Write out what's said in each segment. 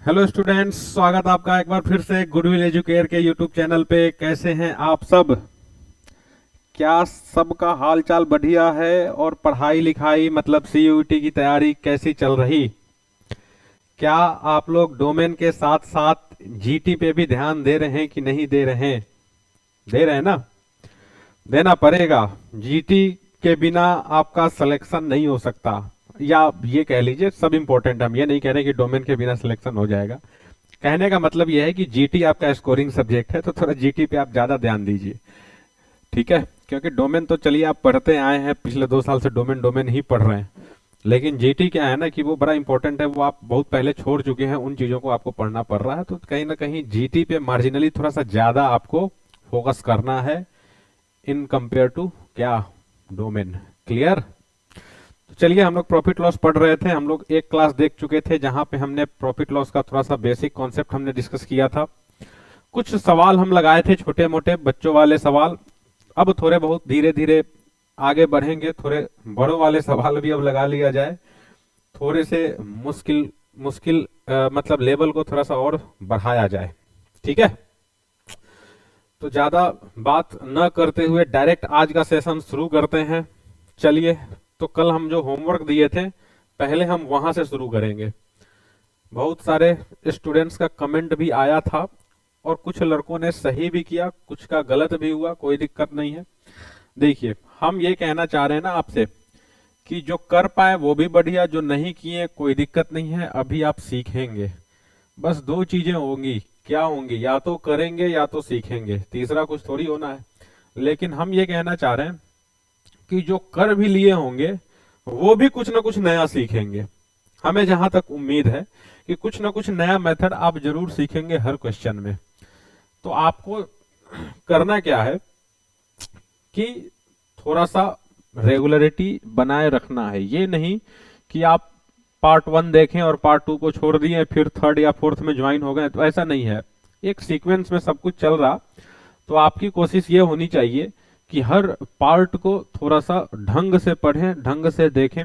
Hello students, स्वागत आपका एक बार फिर से गुडविल एजुकेयर के यूट्यूब चैनल पे। कैसे हैं आप सब? क्या सबका हाल चाल बढ़िया है? और पढ़ाई लिखाई मतलब सीयूईटी की तैयारी कैसी चल रही? क्या आप लोग डोमेन के साथ साथ जीटी पे भी ध्यान दे रहे हैं कि नहीं दे रहे हैं? दे रहे हैं ना? देना पड़ेगा। जीटी के बिना आपका सिलेक्शन नहीं हो सकता, या ये कह लीजिए सब इंपॉर्टेंट। हम ये नहीं कह रहे कि डोमेन के बिना सिलेक्शन हो जाएगा। कहने का मतलब यह है कि जीटी आपका स्कोरिंग सब्जेक्ट है, तो थोड़ा जीटी पे आप ज्यादा ध्यान दीजिए, ठीक है? क्योंकि डोमेन तो चलिए आप पढ़ते आए हैं, पिछले 2 साल से डोमेन डोमेन ही पढ़ रहे हैं। लेकिन जीटी क्या है ना कि वो बड़ा इंपॉर्टेंट है, वो आप बहुत पहले छोड़ चुके हैं, उन चीजों को आपको पढ़ना पड़ रहा है। तो कहीं ना कहीं जीटी पे मार्जिनली थोड़ा सा ज्यादा आपको फोकस करना है इन कंपेयर टू क्या, डोमेन। क्लियर? तो चलिए, हम लोग प्रॉफिट लॉस पढ़ रहे थे। हम लोग एक क्लास देख चुके थे जहां पे हमने प्रॉफिट लॉस का थोड़ा सा बेसिक कॉन्सेप्ट हमने डिस्कस किया था। कुछ सवाल हम लगाए थे, छोटे मोटे बच्चों वाले सवाल। अब थोड़े बहुत धीरे धीरे आगे बढ़ेंगे, थोड़े बड़ों वाले सवाल भी अब लगा लिया जाए। थोड़े से मुश्किल मुश्किल मतलब लेवल को थोड़ा सा और बढ़ाया जाए, ठीक है? तो ज्यादा बात न करते हुए डायरेक्ट आज का सेशन शुरू करते हैं। चलिए, तो कल हम जो होमवर्क दिए थे, पहले हम वहां से शुरू करेंगे। बहुत सारे स्टूडेंट्स का कमेंट भी आया था, और कुछ लड़कों ने सही भी किया, कुछ का गलत भी हुआ, कोई दिक्कत नहीं है। देखिए, हम ये कहना चाह रहे हैं ना आपसे कि जो कर पाए वो भी बढ़िया, जो नहीं किए कोई दिक्कत नहीं है, अभी आप सीखेंगे। बस दो चीजें होंगी, क्या होंगी? या तो करेंगे या तो सीखेंगे, तीसरा कुछ थोड़ी होना है। लेकिन हम ये कहना चाह रहे हैं कि जो कर भी लिए होंगे वो भी कुछ ना कुछ नया सीखेंगे। हमें जहां तक उम्मीद है कि कुछ ना कुछ नया मेथड आप जरूर सीखेंगे हर क्वेश्चन में। तो आपको करना क्या है कि थोड़ा सा रेगुलरिटी बनाए रखना है। ये नहीं कि आप पार्ट 1 देखें और पार्ट 2 को छोड़ दिए, फिर थर्ड या फोर्थ में ज्वाइन हो गए, तो ऐसा नहीं है। एक सीक्वेंस में सब कुछ चल रहा। तो आपकी कोशिश ये होनी चाहिए कि हर पार्ट को थोड़ा सा ढंग से पढ़ें, ढंग से देखें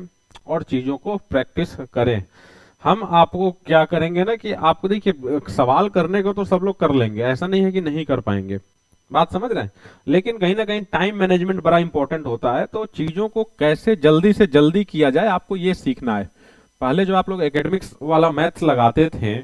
और चीजों को प्रैक्टिस करें। हम आपको क्या करेंगे ना कि आपको, देखिए, सवाल करने को तो सब लोग कर लेंगे, ऐसा नहीं है कि नहीं कर पाएंगे, बात समझ रहे हैं? लेकिन कहीं ना कहीं टाइम मैनेजमेंट बड़ा इंपॉर्टेंट होता है। तो चीजों को कैसे जल्दी से जल्दी किया जाए, आपको ये सीखना है। पहले जो आप लोग एकेडमिक्स वाला मैथ्स लगाते थे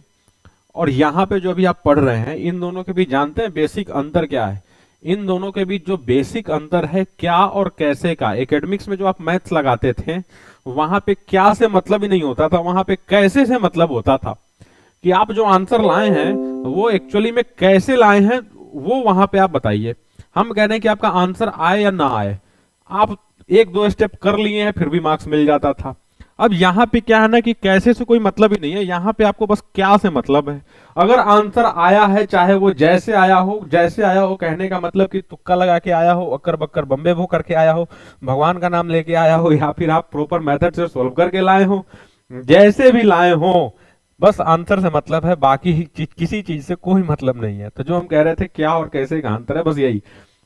और यहाँ पे जो अभी आप पढ़ रहे हैं, इन दोनों के बीच जानते हैं बेसिक अंतर क्या है? इन दोनों के बीच जो बेसिक अंतर है क्या और कैसे का, एकेडमिक्स में जो आप मैथ्स लगाते थे वहां पे क्या से मतलब ही नहीं होता था, वहां पे कैसे से मतलब होता था। कि आप जो आंसर लाए हैं वो एक्चुअली में कैसे लाए हैं, वो वहां पे आप बताइए। हम कह रहे हैं कि आपका आंसर आए या ना आए, आप एक दो स्टेप कर लिए हैं फिर भी मार्क्स मिल जाता था। अब यहाँ पे क्या है ना कि कैसे से कोई मतलब ही नहीं है, यहाँ पे आपको बस क्या से मतलब है। अगर आंसर आया है, चाहे वो जैसे आया हो, जैसे आया हो कहने का मतलब कि तुक्का लगा के आया हो, अक्कर बक्कर बम्बे भो करके आया हो, भगवान का नाम लेके आया हो, या फिर आप प्रॉपर मेथड से सोल्व करके लाए हो, जैसे भी लाए हो, बस आंसर से मतलब है, बाकी किसी चीज से कोई मतलब नहीं है। तो जो हम कह रहे थे क्या और कैसे का अंतर है, बस यही।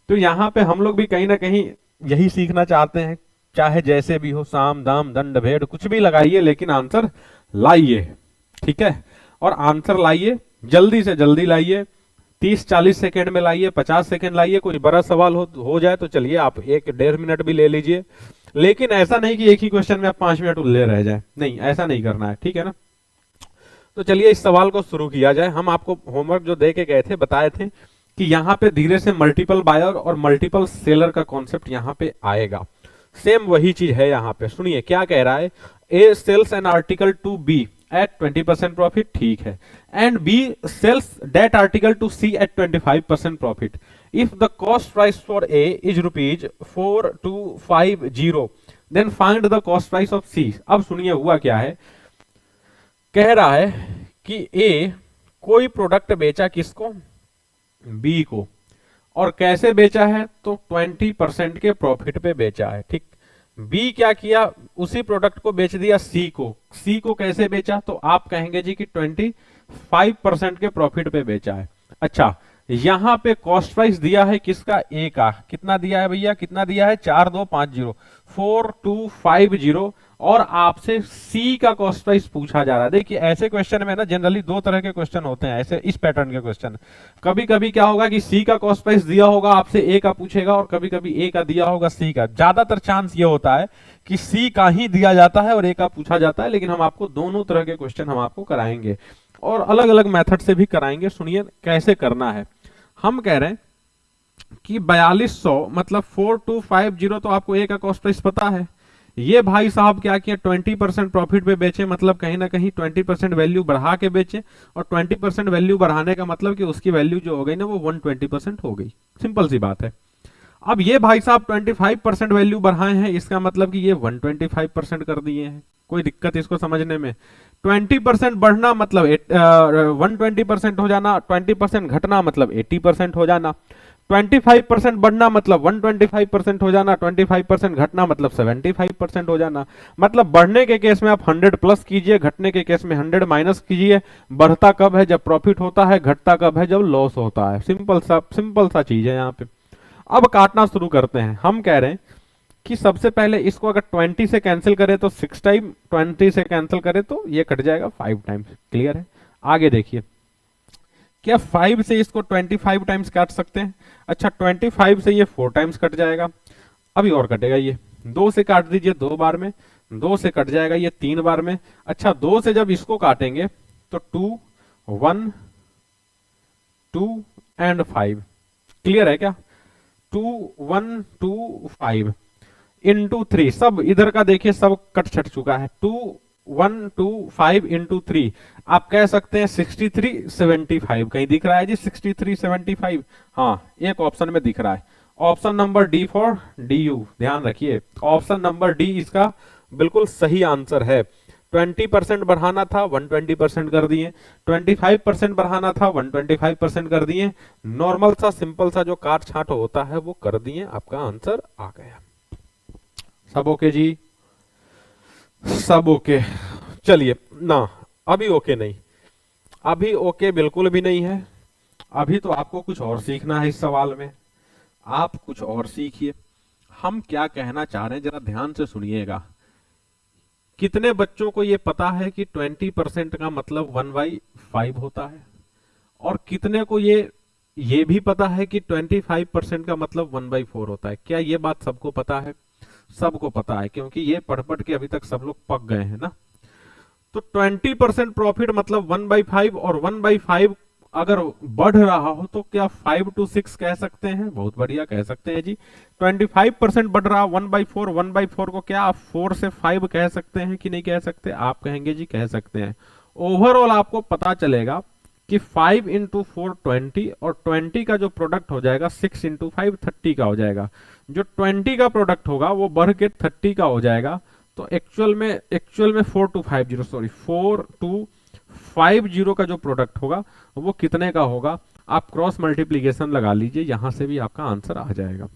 तो यहाँ पे हम लोग भी कहीं ना कहीं यही सीखना चाहते हैं। चाहे जैसे भी हो, साम दाम दंड भेद कुछ भी लगाइए, लेकिन आंसर लाइए, ठीक है? और आंसर लाइए, जल्दी से जल्दी लाइए। 30-40 सेकेंड में लाइए, 50 सेकेंड लाइए। कोई बड़ा सवाल हो जाए तो चलिए आप 1-1.5 मिनट भी ले लीजिए। लेकिन ऐसा नहीं कि एक ही क्वेश्चन में आप 5 मिनट ले रह जाए, नहीं, ऐसा नहीं करना है, ठीक है ना? तो चलिए इस सवाल को शुरू किया जाए। हम आपको होमवर्क जो दे के गए थे, बताए थे कि यहाँ पे धीरे से मल्टीपल बायर और मल्टीपल सेलर का कॉन्सेप्ट यहाँ पे आएगा। सेम वही चीज है यहाँ पे। सुनिए क्या कह रहा है। A sells an article to B at 20% profit, ठीक है, and B sells that article to C at 25% profit. If the cost price for A is ₹4250, then find the cost price of C. अब सुनिए हुआ क्या है। कह रहा है कि ए कोई प्रोडक्ट बेचा किसको, बी को, और कैसे बेचा है, तो 20% के प्रॉफिट पे बेचा है, ठीक। बी क्या किया, उसी प्रोडक्ट को बेच दिया सी को। सी को कैसे बेचा, तो आप कहेंगे जी कि 25% के प्रॉफिट पे बेचा है। अच्छा, यहां पे कॉस्ट प्राइस दिया है किसका, ए का, कितना दिया है भैया, कितना दिया है, 4250, 4250, और आपसे सी का कॉस्ट प्राइस पूछा जा रहा है। देखिए ऐसे क्वेश्चन में ना जनरली दो तरह के क्वेश्चन होते हैं, ऐसे इस पैटर्न के क्वेश्चन। कभी कभी क्या होगा कि सी का कॉस्ट प्राइस दिया होगा, आपसे ए का पूछेगा, और कभी कभी ए का दिया होगा सी का। ज्यादातर चांस ये होता है कि सी का ही दिया जाता है और ए का पूछा जाता है, लेकिन हम आपको दोनों तरह के क्वेश्चन हम आपको कराएंगे और अलग अलग मेथड से भी कराएंगे। सुनिए कैसे करना है। हम कह रहे हैं कि 4200 मतलब 4250, तो आपको ए का कॉस्ट प्राइस पता है। ये भाई साहब क्या किया, 20% प्रॉफिट पे बेचे, मतलब कहीं ना कहीं 20% वैल्यू बढ़ा के बेचे, और 20% वैल्यू बढ़ाने का मतलब कि उसकी वैल्यू जो हो गई ना वो 120% हो गई। सिंपल सी बात है। अब ये भाई साहब 25% वैल्यू बढ़ाए हैं, इसका मतलब कि ये 125% कर दिए हैं। कोई दिक्कत इसको समझने में? 20% बढ़ना मतलब 120% हो जाना, 20% घटना मतलब 80% हो जाना, 25% बढ़ना मतलब 125% हो जाना, 25% घटना मतलब 75% हो जाना। मतलब बढ़ने के केस में आप 100 प्लस कीजिए, घटने के केस में 100 माइनस कीजिए। बढ़ता कब है, जब प्रॉफिट होता है, घटता कब है, जब लॉस होता है। सिंपल सा चीज है यहाँ पे। अब काटना शुरू करते हैं। हम कह रहे हैं कि सबसे पहले इसको अगर 20 से कैंसिल करें तो 6 टाइम, 20 से कैंसिल करें तो ये कट जाएगा 5 टाइम्स। क्लियर है? आगे देखिए, क्या 5 से इसको 25 टाइम्स काट सकते हैं? अच्छा, 25 से ये 4 टाइम्स कट जाएगा। अभी और कटेगा, ये 2 से काट दीजिए 2 बार में, 2 से कट जाएगा ये 3 बार में। अच्छा, 2 से जब इसको काटेंगे तो 2, 1, 2 एंड 5। क्लियर है क्या? 2, 1, 2, 5 इंटू 3, सब इधर का देखिए सब कट छट चुका है। 2, 1, 2, 5 इंटू 3, आप कह सकते हैं 6375। कहीं दिख रहा है जी 6375? हाँ, एक ऑप्शन में दिख रहा है, option number D for D you. ध्यान रखिए, ऑप्शन नंबर डी इसका बिल्कुल सही आंसर है। 20% बढ़ाना था 120% कर दिए, 25% बढ़ाना था 125% कर दिए। नॉर्मल सा सिंपल सा जो काट छांट होता है वो कर दिए, आपका आंसर आ गया। सब ओके जी? सब ओके। चलिए ना, अभी ओके नहीं, अभी ओके बिल्कुल भी नहीं है। अभी तो आपको कुछ और सीखना है इस सवाल में, आप कुछ और सीखिए। हम क्या कहना चाह रहे हैं जरा ध्यान से सुनिएगा। कितने बच्चों को ये पता है कि 20% का मतलब 1/5 होता है, और कितने को ये भी पता है कि 25% का मतलब 1/4 होता है? क्या ये बात सबको पता है? सबको पता है, क्योंकि ये पढ़ पढ़ के अभी तक सब लोग पक गए हैं ना। तो 20% प्रॉफिट मतलब 1/5, और 1/5 अगर बढ़ रहा हो तो क्या 5 to 6 कह सकते हैं? बहुत बढ़िया, कह सकते हैं जी। 25% बढ़ रहा 1/4, 1/4 को क्या आप 4 से 5 कह सकते हैं कि नहीं कह सकते? आप कहेंगे जी कह सकते हैं। ओवरऑल आपको पता चलेगा कि 5 इंटू 4 20, और 20 का जो प्रोडक्ट हो जाएगा 6 इंटू 5 30 का हो जाएगा। जो 20 का प्रोडक्ट होगा वो बढ़ के 30 का हो जाएगा। तो एक्चुअल में 4250 का जो प्रोडक्ट होगा वो कितने का होगा? आप क्रॉस मल्टीप्लीकेशन लगा लीजिए, यहां से भी आपका आंसर आ जाएगा।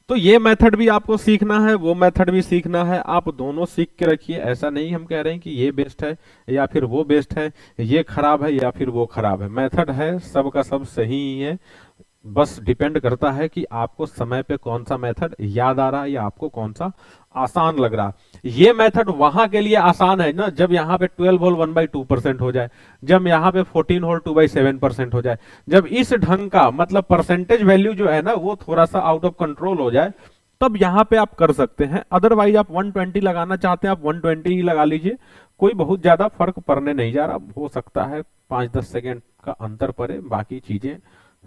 तो ये मेथड भी आपको सीखना है, वो मेथड भी सीखना है, आप दोनों सीख के रखिए। ऐसा नहीं हम कह रहे हैं कि ये बेस्ट है या फिर वो बेस्ट है, ये खराब है या फिर वो खराब है। मेथड है सबका सब सही ही है, बस डिपेंड करता है कि आपको समय पे कौन सा मेथड याद आ रहा है या आपको कौन सा आसान लग रहा है। ये मेथड वहां के लिए आसान है ना जब यहाँ पे 12 होल 1/2% हो जाए, जब यहाँ पे 14 होल 2/7% हो जाए, जब इस ढंग का मतलब परसेंटेज वैल्यू जो है ना वो थोड़ा सा आउट ऑफ कंट्रोल हो जाए, तब यहाँ पे आप कर सकते हैं। अदरवाइज आप 120 लगाना चाहते हैं, आप 120 ही लगा लीजिए, कोई बहुत ज्यादा फर्क पड़ने नहीं जा रहा। हो सकता है 5-10 सेकेंड का अंतर पड़े, बाकी चीजें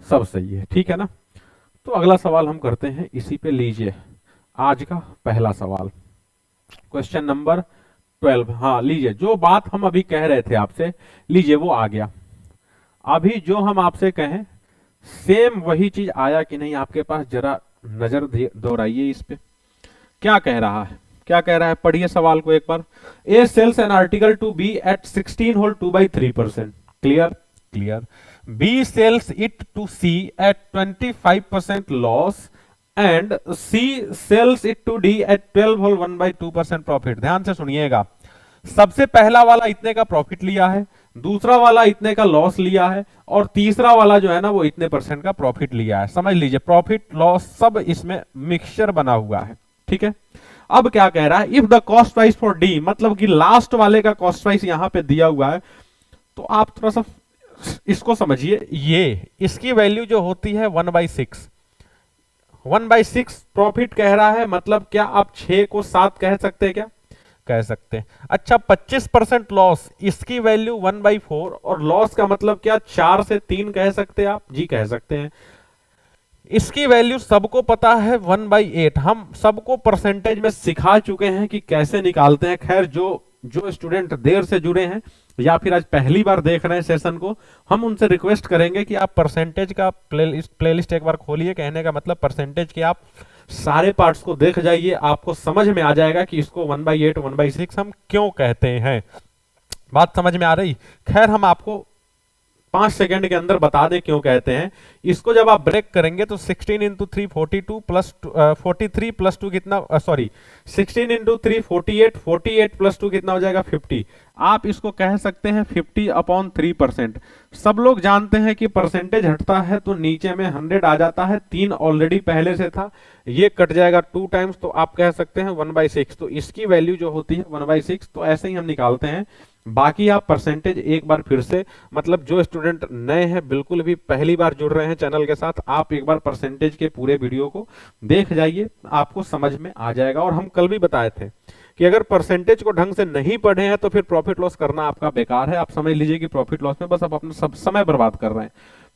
सब सही है। ठीक है ना? तो अगला सवाल हम करते हैं इसी पे। लीजिए आज का पहला सवाल, क्वेश्चन नंबर 12। हाँ लीजिए, जो बात हम अभी कह रहे थे आपसे, लीजिए वो आ गया। अभी जो हम आपसे कहें सेम वही चीज आया कि नहीं आपके पास? जरा नजर दोहराइए इस पे। क्या कह रहा है, क्या कह रहा है? पढ़िए सवाल को एक बार। A sells an article to B at 16 whole 2/3%। Clear? Clear. B sells it to C at 25% loss and C sells it to D at 12 whole 1/2% profit। ध्यान से सुनिएगा, सबसे पहला वाला इतने का प्रॉफिट लिया है, दूसरा वाला इतने का लॉस लिया है, और तीसरा वाला जो है ना वो इतने परसेंट का प्रॉफिट लिया है। समझ लीजिए प्रॉफिट लॉस सब इसमें मिक्सचर बना हुआ है। ठीक है, अब क्या कह रहा है, if the cost price for D, मतलब कि लास्ट वाले का कॉस्ट प्राइस यहां पे दिया हुआ है, तो आप थोड़ा सा इसको समझिए। ये इसकी वैल्यू जो होती है 1/6, 1/6 प्रॉफिट कह रहा है, मतलब क्या आप 6 को 7 कह सकते हैं क्या? कह सकते हैं। अच्छा 25% लॉस, इसकी वैल्यू 1/4, और लॉस का मतलब क्या 4 से 3 कह सकते हैं आप? जी कह सकते हैं। इसकी वैल्यू सबको पता है 1/8, हम सबको परसेंटेज में सिखा चुके हैं कि कैसे निकालते हैं। खैर जो जो स्टूडेंट देर से जुड़े हैं या फिर आज पहली बार देख रहे हैं सेशन को, हम उनसे रिक्वेस्ट करेंगे कि आप परसेंटेज का प्लेलिस्ट एक बार खोलिए। कहने का मतलब परसेंटेज के आप सारे पार्ट्स को देख जाइए, आपको समझ में आ जाएगा कि इसको 1/8 1/6 हम क्यों कहते हैं। बात समझ में आ रही? खैर हम आपको 5 सेकंड के अंदर बता दें क्यों कहते हैं। इसको जब आप ब्रेक करेंगे तो 16 इंटू 3 42 प्लस 43 प्लस 2 कितना, सॉरी 16 इंटू 3 48, 48 प्लस 2 कितना हो जाएगा 50। आप इसको कह सकते हैं 50/3%। सब लोग जानते हैं कि परसेंटेज हटता है तो नीचे में 100 आ जाता है, 3 ऑलरेडी पहले से था, ये कट जाएगा 2 टाइम्स, तो आप कह सकते हैं 1/6। तो इसकी वैल्यू जो होती है 1/6, तो ऐसे ही हम निकालते हैं। बाकी आप परसेंटेज एक बार फिर से, मतलब जो स्टूडेंट नए हैं, बिल्कुल भी पहली बार जुड़ रहे हैं चैनल के साथ, आप एक बार परसेंटेज के पूरे वीडियो को देख जाइए, आपको समझ में आ जाएगा। और हम कल भी बताए थे कि अगर परसेंटेज को ढंग से नहीं पढ़े हैं तो फिर प्रॉफिट लॉस करना आपका बेकार है। आप समझ लीजिए कि प्रॉफिट लॉस में बस आप अपना सब समय बर्बाद कर रहे हैं।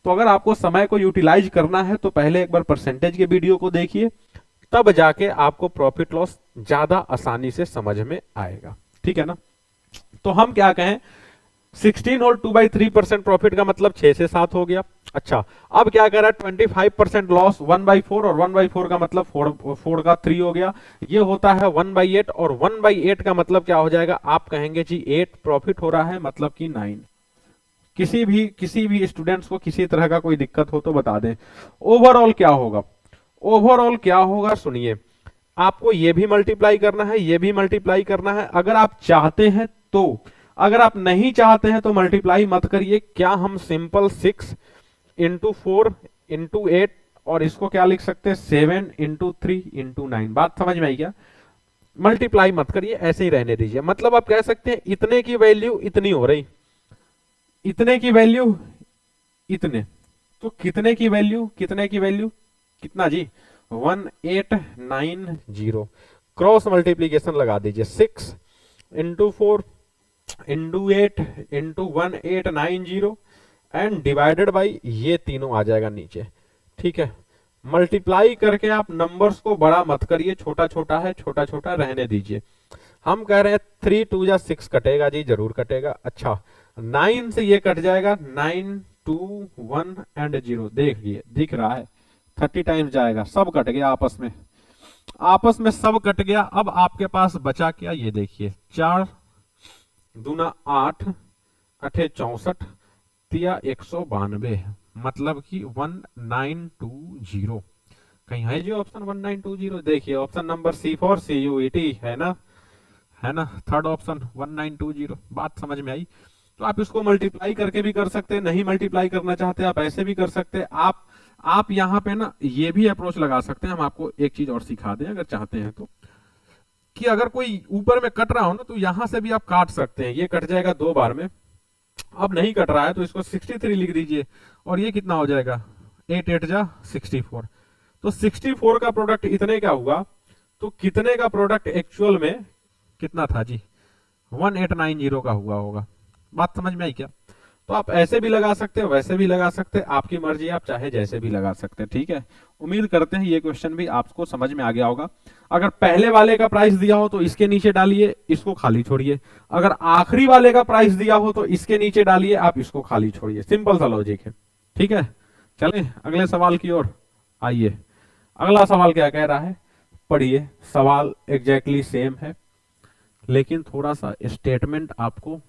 तो अगर आपको समय को यूटिलाइज करना है तो पहले एक बार परसेंटेज के वीडियो को देखिए, तब जाके आपको प्रॉफिट लॉस ज्यादा आसानी से समझ में आएगा। ठीक है ना? तो हम क्या कहें, 16 और 2/3% प्रॉफिट का मतलब 6 से 7 हो गया। अच्छा अब क्या कह रहा है, 25% लॉस 1/4, और 1/4 का मतलब 4 का 3 हो गया, ये होता है 1/8, और 1/8 का मतलब क्या हो जाएगा, आप कहेंगे जी 8 प्रॉफिट हो रहा है, मतलब कि 9। किसी भी स्टूडेंट्स को किसी तरह का कोई दिक्कत हो तो बता दें। ओवरऑल क्या होगा, ओवरऑल क्या होगा सुनिए, आपको ये भी मल्टीप्लाई करना है, ये भी मल्टीप्लाई करना है, अगर आप चाहते हैं तो। अगर आप नहीं चाहते हैं तो मल्टीप्लाई मत करिए। क्या हम सिंपल 6 इंटू 4 इंटू 8, और इसको क्या लिख सकते हैं 7 इंटू 3 इंटू 9। बात समझ में आई क्या? मल्टीप्लाई मत करिए, ऐसे ही रहने दीजिए। मतलब आप कह सकते हैं इतने की वैल्यू इतनी हो रही, इतने की वैल्यू इतने, तो कितने की वैल्यू कितना जी 1890। क्रॉस मल्टीप्लीकेशन लगा दीजिए, 6 into 4 into 8 into 1890 and divided by ये तीनों आ जाएगा नीचे। ठीक है, मल्टीप्लाई करके आप नंबर्स को बड़ा मत करिए, छोटा छोटा है, छोटा छोटा रहने दीजिए। हम कह रहे हैं 3 2 जा 6 कटेगा जी, जरूर कटेगा। अच्छा 9 से ये कट जाएगा, 9 2 1 एंड 0, देखिए दिख रहा है 30 टाइम्स जाएगा, सब कट गया आपस में, आपस में सब कट गया। अब आपके पास बचा क्या, ये देखिए 4 दूना 8 अठे 64 तिया 192, मतलब कि 1920। कहीं है जी ऑप्शन 1920? देखिए ऑप्शन नंबर C4 CUET है ना, है ना, थर्ड ऑप्शन 1920। बात समझ में आई? तो आप इसको मल्टीप्लाई करके भी कर सकते हैं, नहीं मल्टीप्लाई करना चाहते आप ऐसे भी कर सकते हैं। आप यहाँ पे ना ये भी अप्रोच लगा सकते हैं। हम आपको एक चीज और सिखा दें अगर चाहते हैं तो, कि अगर कोई ऊपर में कट रहा हो ना तो यहां से भी आप काट सकते हैं, ये कट जाएगा 2 बार में। अब नहीं कट रहा है तो इसको 63 लिख दीजिए, और ये कितना हो जाएगा 8 8 जा 64। तो 64 का प्रोडक्ट इतने का हुआ, तो कितने का प्रोडक्ट एक्चुअल में कितना था जी, 1890 का हुआ होगा। बात समझ में आई क्या? तो आप ऐसे भी लगा सकते हैं, वैसे भी लगा सकते हैं, आपकी मर्जी, आप चाहे जैसे भी लगा सकते हैं। ठीक है, उम्मीद करते हैं ये क्वेश्चन भी आपको समझ में आ गया होगा। अगर पहले वाले का प्राइस दिया हो तो इसके नीचे डालिए, इसको खाली छोड़िए। अगर आखिरी वाले का प्राइस दिया हो तो इसके नीचे डालिए, आप इसको खाली छोड़िए। सिंपल सा लॉजिक है। ठीक है, चलें अगले सवाल की ओर। आइए, अगला सवाल क्या कह रहा है, पढ़िए। सवाल एग्जैक्टली सेम है, लेकिन थोड़ा सा स्टेटमेंट आपको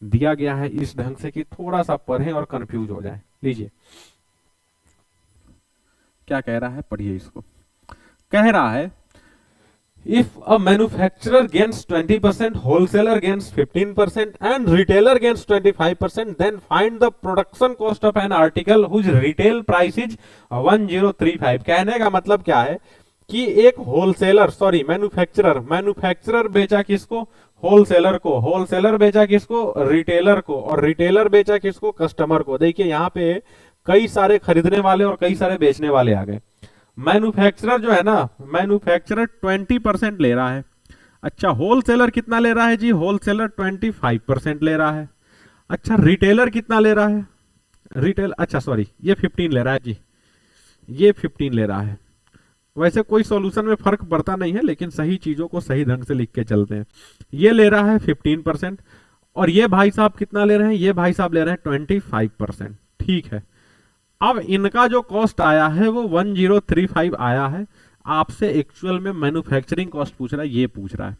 दिया गया है इस ढंग से कि थोड़ा सा पढ़ें और कंफ्यूज हो जाए। लीजिए क्या कह रहा है, पढ़िए इसको। कह रहा है If a manufacturer gains 20%, wholesaler gains 15%, and retailer gains 25%, then find the production cost of an article whose retail price is 1035. कहने का मतलब क्या है कि एक होलसेलर मैन्युफैक्चरर बेचा किसको? होलसेलर को। होलसेलर बेचा किसको? रिटेलर को। और रिटेलर बेचा किसको? कस्टमर को। देखिए यहाँ पे कई सारे खरीदने वाले और कई सारे बेचने वाले आ गए। मैन्युफैक्चरर जो है ना, मैन्युफैक्चरर 20% ले रहा है। अच्छा, होलसेलर कितना ले रहा है जी? होलसेलर 25% ले रहा है। अच्छा, रिटेलर कितना ले रहा है? अच्छा सॉरी, ये 15 ले रहा है जी, ये 15 ले रहा है। वैसे कोई सॉल्यूशन में फर्क पड़ता नहीं है, लेकिन सही चीजों को सही ढंग से लिख के चलते हैं। ये ले रहा है 15%, और ये भाई साहब कितना ले रहे हैं? ये भाई साहब ले रहे हैं 25%। ठीक है, अब इनका जो कॉस्ट आया है वो 1035 आया है। आपसे एक्चुअल में मैन्युफैक्चरिंग कॉस्ट पूछ रहा है, ये पूछ रहा है।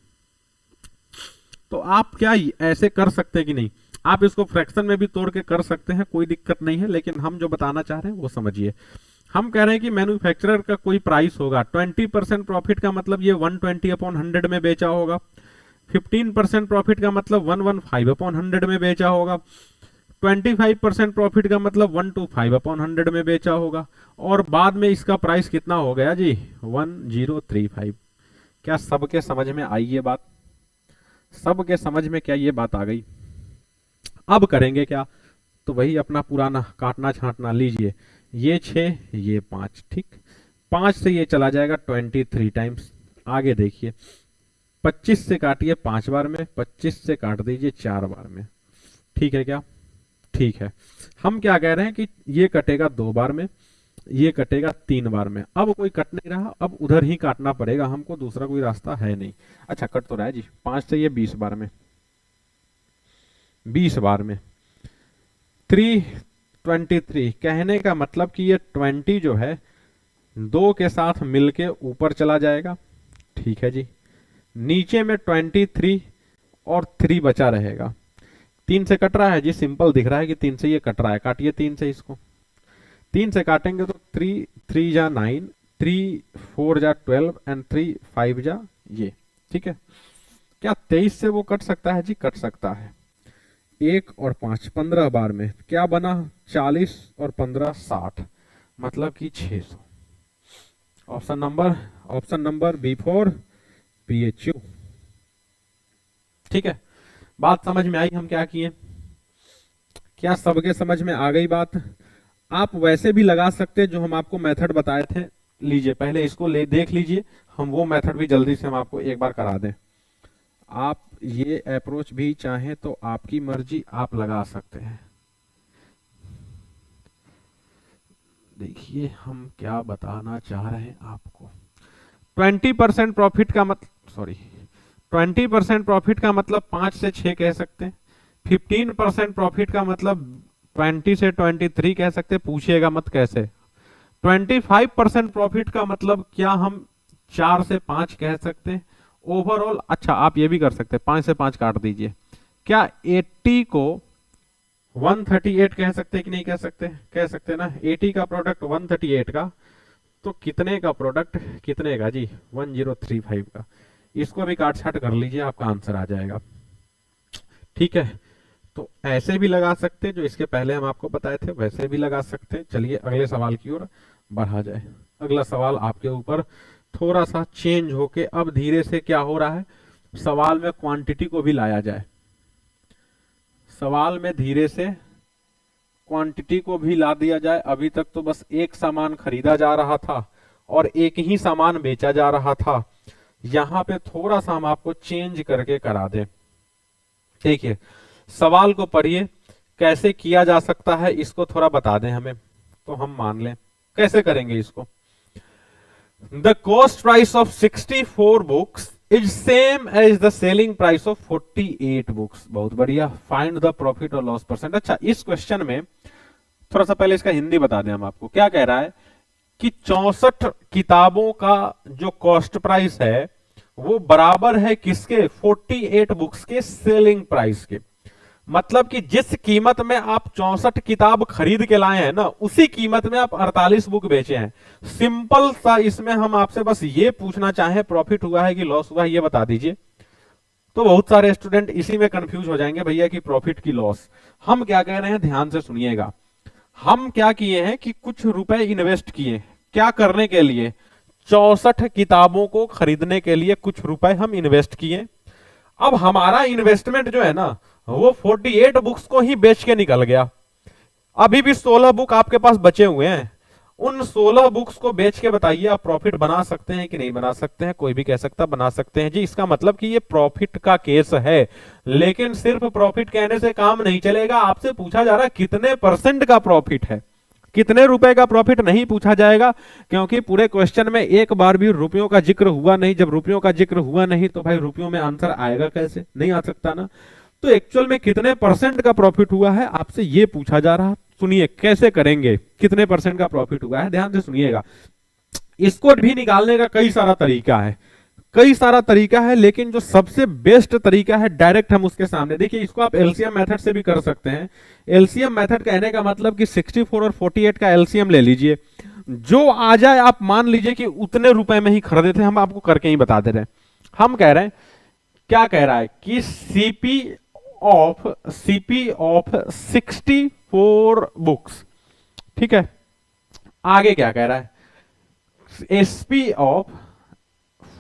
तो आप क्या ऐसे कर सकते हैं कि नहीं? आप इसको फ्रैक्शन में भी तोड़ के कर सकते हैं, कोई दिक्कत नहीं है, लेकिन हम जो बताना चाह रहे हैं वो समझिए। हम कह रहे हैं कि मैन्युफैक्चरर का कोई प्राइस होगा, 20% प्रॉफिट का मतलब ये 120/100 में बेचा होगा। 15% प्रॉफिट का मतलब 115/100 में बेचा होगा। 25% प्रॉफिट का मतलब 125/100 में बेचा होगा। और बाद में इसका प्राइस कितना हो गया जी? 1035। क्या सबके समझ में आई ये बात? सबके समझ में क्या ये बात आ गई? अब करेंगे क्या? तो वही अपना पुराना काटना छांटना लीजिए। ये 6, ये 5, ठीक। 5 से ये चला जाएगा 23 टाइम्स। आगे देखिए, 25 से काटिए 5 बार में, 25 से काट दीजिए 4 बार में। ठीक है क्या? ठीक है। हम क्या कह रहे हैं कि ये कटेगा 2 बार में, ये कटेगा 3 बार में। अब कोई कट नहीं रहा, अब उधर ही काटना पड़ेगा हमको, दूसरा कोई रास्ता है नहीं। अच्छा, कट तो रहा है जी। 5 से ये 20 बार में, 20 बार में 323। कहने का मतलब कि ये 20 जो है 2 के साथ मिलके ऊपर चला जाएगा। ठीक है जी। नीचे में 23 और 3 बचा रहेगा। 3 से कट रहा है जी, सिंपल दिख रहा है कि 3 से ये कट रहा है। काटिए 3 से इसको। 3 से काटेंगे तो 3 3 जा 9, 3 4 जा 12 एंड 3 5 जा ये। ठीक है। क्या 23 से वो कट सकता है जी? कट सकता है। 1 और 5 15 बार में क्या बना? 40 और 15 60, मतलब कि 600। Option number B4 PHU। ठीक है, बात समझ में आई? हम क्या किए? क्या सबके समझ में आ गई बात? आप वैसे भी लगा सकते जो हम आपको मेथड बताए थे। लीजिए पहले इसको देख लीजिए, हम वो मेथड भी जल्दी से हम आपको एक बार करा दें। आप ये अप्रोच भी चाहें तो आपकी मर्जी, आप लगा सकते हैं। देखिए हम क्या बताना चाह रहे हैं आपको। 20% प्रॉफिट का मतलब 20% प्रॉफिट का मतलब 5 से 6 कह सकते हैं। 15% प्रॉफिट का मतलब 20 से 23 कह सकते हैं, पूछिएगा मत कैसे। 25% प्रॉफिट का मतलब क्या हम 4 से 5 कह सकते हैं ओवरऑल। अच्छा, आप ये भी कर सकते हैं, 5 से 5 काट दीजिए। क्या 80 को 138 कह सकते हैं कि नहीं कह सकते? कह सकते ना। 80 का प्रोडक्ट 138 का, तो कितने का प्रोडक्ट कितने का जी? 1035 का। इसको भी काट छाट कर लीजिए, आपका आंसर आ जाएगा। ठीक है, तो ऐसे भी लगा सकते हैं, जो इसके पहले हम आपको बताए थे वैसे भी लगा सकते हैं। चलिए अगले सवाल की ओर बढ़ा जाए। अगला सवाल आपके ऊपर थोड़ा सा चेंज होके अब धीरे से क्या हो रहा है, सवाल में क्वांटिटी को भी लाया जाए। सवाल में धीरे से क्वांटिटी को भी ला दिया जाए। अभी तक तो बस एक सामान खरीदा जा रहा था और एक ही सामान बेचा जा रहा था। यहां पे थोड़ा सा हम आपको चेंज करके करा दें। देखिए सवाल को पढ़िए, कैसे किया जा सकता है इसको थोड़ा बता दें हमें, तो हम मान लें। कैसे करेंगे इसको? The cost price of 64 books is same as the selling price of 48 books. बहुत बढ़िया। फाइंड द प्रॉफिट और लॉस परसेंट। अच्छा, इस क्वेश्चन में थोड़ा सा पहले इसका हिंदी बता दें हम आपको। क्या कह रहा है कि 64 किताबों का जो कॉस्ट प्राइस है वो बराबर है किसके? 48 बुक्स के सेलिंग प्राइस के। मतलब कि जिस कीमत में आप 64 किताब खरीद के लाए हैं ना, उसी कीमत में आप 48 बुक बेचे हैं। सिंपल सा इसमें हम आपसे बस ये पूछना चाहें, प्रॉफिट हुआ है कि लॉस हुआ है, ये बता दीजिए। तो बहुत सारे स्टूडेंट इसी में कंफ्यूज हो जाएंगे भैया कि प्रॉफिट की लॉस। हम क्या कह रहे हैं, ध्यान से सुनिएगा। हम क्या किए हैं कि कुछ रुपए इन्वेस्ट किए, क्या करने के लिए, 64 किताबों को खरीदने के लिए कुछ रुपए हम इन्वेस्ट किए। अब हमारा इन्वेस्टमेंट जो है ना, वो 48 बुक्स को ही बेच के निकल गया। अभी भी 16 बुक आपके पास बचे हुए हैं। उन 16 बुक्स को बेच के बताइए आप प्रॉफिट बना सकते हैं कि नहीं बना सकते हैं? कोई भी कह सकता बना सकते हैं जी। इसका मतलब कि ये प्रॉफिट का केस है। लेकिन सिर्फ प्रॉफिट कहने से काम नहीं चलेगा। आपसे पूछा जा रहा है कितने % का प्रॉफिट है, कितने रुपए का प्रॉफिट नहीं पूछा जाएगा, क्योंकि पूरे क्वेश्चन में एक बार भी रुपयों का जिक्र हुआ नहीं। जब रुपयों का जिक्र हुआ नहीं तो भाई रुपयों में आंसर आएगा कैसे? नहीं आ सकता ना। तो एक्चुअल में कितने % का प्रॉफिट हुआ है आपसे ये पूछा जा रहा। सुनिए कैसे करेंगे, कितने % का प्रॉफिट हुआ है, ध्यान से सुनिएगा। इसको भी निकालने का कई सारा तरीका है, कई सारा तरीका है, लेकिन जो सबसे बेस्ट तरीका है डायरेक्ट हम उसके सामने देखिए। इसको आप एलसीएम मेथड से भी कर सकते हैं। एलसीएम मेथड कहने का मतलब कि 64 और 48 का एलसीएम ले लीजिए, जो आ जाए आप मान लीजिए कि उतने रुपए में ही खरीदे थे। हम आपको करके ही बता दे रहे हैं। हम कह रहे हैं, क्या कह रहा है कि सीपी ऑफ 64 बुक्स, ठीक है। आगे क्या कह रहा है, एसपी ऑफ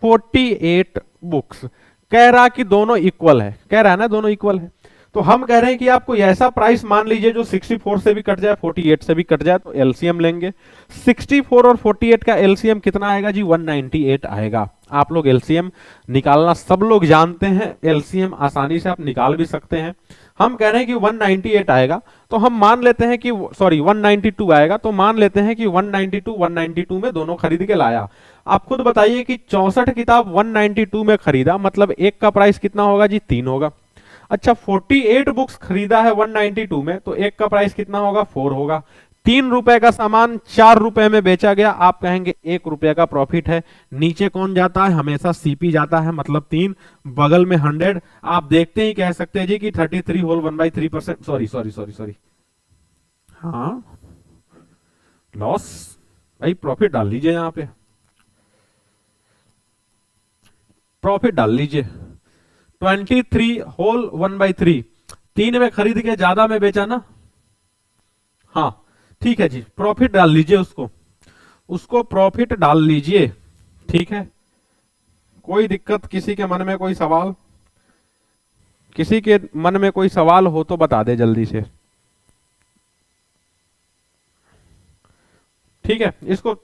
48 बुक्स। कह रहा कि दोनों इक्वल है, कह रहा है ना दोनों इक्वल है। तो हम कह रहे हैं कि आपको ऐसा प्राइस मान लीजिए जो 64 से भी कट जाए, 48 से भी कट जाए, तो एलसीएम लेंगे। 64 और 48 का एलसीएम कितना आएगा जी? 198 आएगा। आप लोग एलसीएम निकालना सब लोग जानते हैं, एलसीएम आसानी से आप निकाल भी सकते हैं। हम कह रहे हैं कि 198 आएगा, तो हम मान लेते हैं कि 192 आएगा, तो मान लेते हैं कि 192 में दोनों खरीद के लाया। आप खुद बताइए कि 64 किताब 192 में खरीदा, मतलब एक का प्राइस कितना होगा जी? 3 होगा। अच्छा 48 बुक्स खरीदा है 192 में, तो एक का प्राइस कितना होगा? 4 होगा। 3 रुपए का सामान 4 रुपए में बेचा गया। आप कहेंगे 1 रुपए का प्रॉफिट है। नीचे कौन जाता है? हमेशा सीपी जाता है, मतलब 3, बगल में 100। आप देखते ही कह सकते हैं जी कि 33 होल 1/3%। सॉरी, हाँ लॉस। भाई प्रॉफिट डाल लीजिए, यहां पे प्रॉफिट डाल लीजिए। 23 होल 1/3, 3 में खरीद के ज्यादा में बेचा ना। हाँ ठीक है जी, प्रॉफिट डाल लीजिए, उसको प्रॉफिट डाल लीजिए, ठीक है। कोई दिक्कत? किसी के मन में कोई सवाल? किसी के मन में कोई सवाल हो तो बता दे जल्दी से, ठीक है।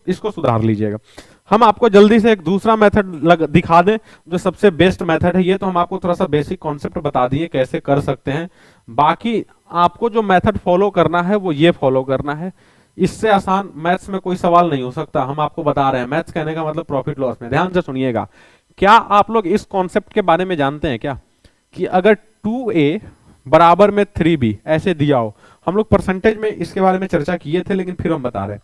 इसको सुधार लीजिएगा। हम आपको जल्दी से एक दूसरा मेथड दिखा दें जो सबसे बेस्ट मेथड है। ये तो हम आपको थोड़ा सा बेसिक कॉन्सेप्ट बता दिए कैसे कर सकते हैं। बाकी आपको जो मेथड फॉलो करना है वो ये फॉलो करना है। इससे आसान मैथ्स में कोई सवाल नहीं हो सकता। हम आपको बता रहे हैं, मैथ्स कहने का मतलब प्रॉफिट लॉस में। ध्यान से सुनिएगा। क्या आप लोग इस कॉन्सेप्ट के बारे में जानते हैं क्या, कि अगर 2a बराबर में 3b ऐसे दिया हो। हम लोग परसेंटेज में इसके बारे में चर्चा किए थे, लेकिन फिर हम बता रहे हैं।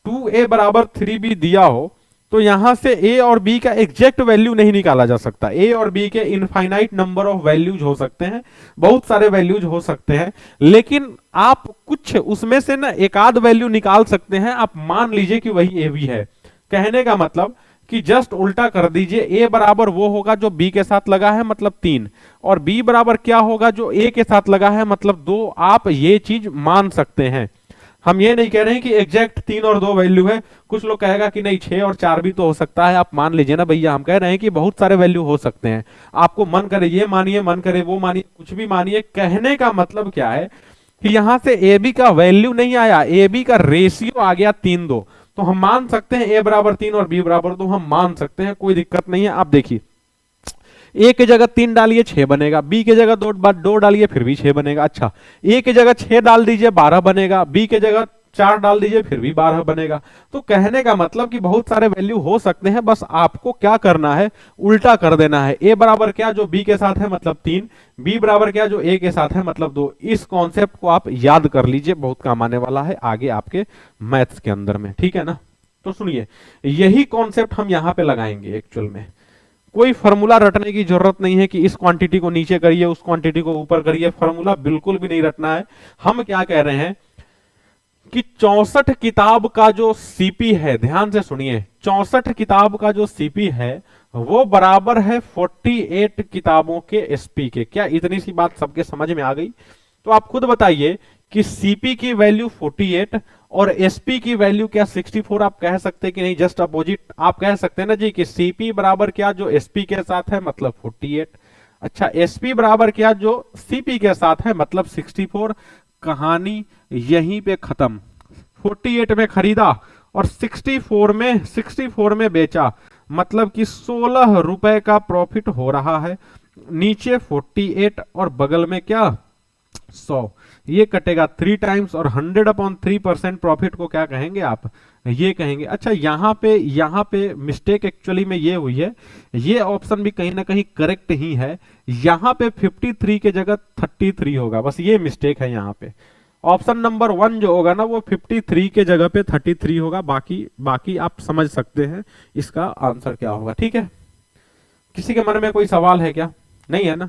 2a बराबर 3b दिया हो तो यहां से a और b का एग्जैक्ट वैल्यू नहीं निकाला जा सकता। a और b के इनफाइनाइट नंबर ऑफ वैल्यूज हो सकते हैं, बहुत सारे वैल्यूज हो सकते हैं, लेकिन आप कुछ उसमें से ना एक आध वैल्यू निकाल सकते हैं। आप मान लीजिए कि वही a b है। कहने का मतलब कि जस्ट उल्टा कर दीजिए। a बराबर वो होगा जो b के साथ लगा है, मतलब 3, और b बराबर क्या होगा? जो a के साथ लगा है, मतलब 2। आप ये चीज मान सकते हैं। हम ये नहीं कह रहे हैं कि एग्जैक्ट 3 और 2 वैल्यू है। कुछ लोग कहेगा कि नहीं 6 और 4 भी तो हो सकता है। आप मान लीजिए ना भैया, हम कह रहे हैं कि बहुत सारे वैल्यू हो सकते हैं। आपको मन करे ये मानिए, मन करे वो मानिए, कुछ भी मानिए। कहने का मतलब क्या है कि यहां से ए बी का वैल्यू नहीं आया, ए बी का रेशियो आ गया 3:2। तो हम मान सकते हैं a बराबर 3 और b बराबर 2, हम मान सकते हैं, कोई दिक्कत नहीं है। आप देखिए, a की जगह 3 डालिए 6 बनेगा, b की जगह 2 डालिए फिर भी 6 बनेगा। अच्छा, a की जगह 6 डाल दीजिए 12 बनेगा, b की जगह 4 डाल दीजिए फिर भी 12 बनेगा। तो कहने का मतलब कि बहुत सारे वैल्यू हो सकते हैं, बस आपको क्या करना है? उल्टा कर देना है। a बराबर क्या जो b के साथ है, मतलब 3, b बराबर क्या जो a के साथ है, मतलब 2। इस कॉन्सेप्ट को आप याद कर लीजिए, बहुत काम आने वाला है आगे आपके मैथ्स के अंदर में, ठीक है ना। तो सुनिए, यही कॉन्सेप्ट हम यहां पे लगाएंगे। एक्चुअल में कोई फॉर्मूला रटने की जरूरत नहीं है कि इस क्वांटिटी को नीचे करिए, उस क्वांटिटी को ऊपर करिए, फॉर्मूला बिल्कुल भी नहीं रटना है। हम क्या कह रहे हैं कि 64 किताब का जो सीपी है, ध्यान से सुनिए, 64 किताब का जो सीपी है वो बराबर है 48 किताबों के एसपी के। क्या इतनी सी बात सबके समझ में आ गई? तो आप खुद बताइए कि सीपी की वैल्यू 48 और एसपी की वैल्यू क्या 64? आप कह सकते कि नहीं, जस्ट अपोजिट आप कह सकते हैं ना जी कि सीपी बराबर क्या जो एसपी के साथ है, मतलब 48। अच्छा, एसपी बराबर क्या जो सीपी के साथ है, मतलब 64। कहानी यहीं पे खत्म। 48 में खरीदा और 64 में बेचा, मतलब कि 16 रुपए का प्रॉफिट हो रहा है। नीचे 48 और बगल में क्या 100, ये कटेगा 3 टाइम्स और 100/3% प्रॉफिट को क्या कहेंगे आप? ये कहेंगे। अच्छा, यहाँ पे मिस्टेक एक्चुअली में ये हुई है, ये ऑप्शन भी कहीं ना कहीं करेक्ट ही है। यहाँ पे 53 के जगह 33 होगा, बस ये मिस्टेक है यहाँ पे। ऑप्शन नंबर 1 जो होगा ना वो 53 के जगह पे 33 होगा। बाकी आप समझ सकते हैं इसका आंसर क्या होगा। ठीक है, किसी के मन में कोई सवाल है क्या? नहीं है ना?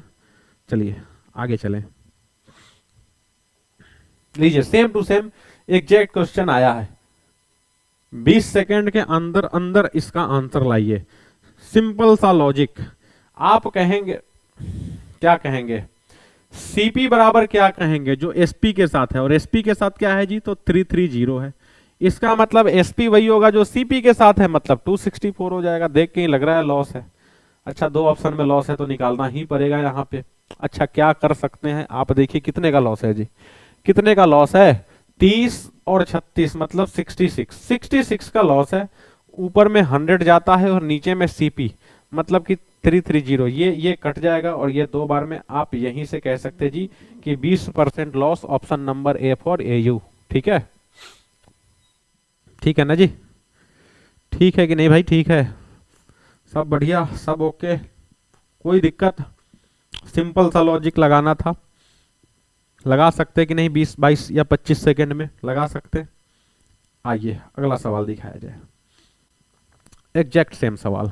चलिए आगे चलें। लीजिए, same to same exact question आया है। 20 सेकंड के अंदर अंदर इसका आंसर लाइए। सिंपल सा लॉजिक। आप कहेंगे, क्या कहेंगे? सीपी बराबर क्या कहेंगे जो एसपी के साथ है, और एसपी के साथ क्या है जी? तो 330 है। इसका मतलब एसपी वही होगा जो सीपी के साथ है, मतलब 264 हो जाएगा। देख के ही लग रहा है लॉस है। अच्छा, 2 ऑप्शन में लॉस है तो निकालना ही पड़ेगा यहाँ पे। अच्छा, क्या कर सकते हैं आप? देखिए कितने का लॉस है जी, कितने का लॉस है? 30 और 36 मतलब 66 का लॉस है। ऊपर में 100 जाता है और नीचे में सीपी, मतलब कि 330। ये कट जाएगा और ये 2 बार में आप यहीं से कह सकते जी कि 20% loss. Option number A for AU. ठीक है, ठीक है ना जी? ठीक है कि नहीं भाई? ठीक है, सब बढ़िया, सब ओके, कोई दिक्कत? सिंपल सा लॉजिक लगाना था, लगा सकते कि नहीं? 20, 22 या 25 सेकंड में लगा सकते। आइए अगला सवाल दिखाया जाए। एग्जैक्ट सेम सवाल,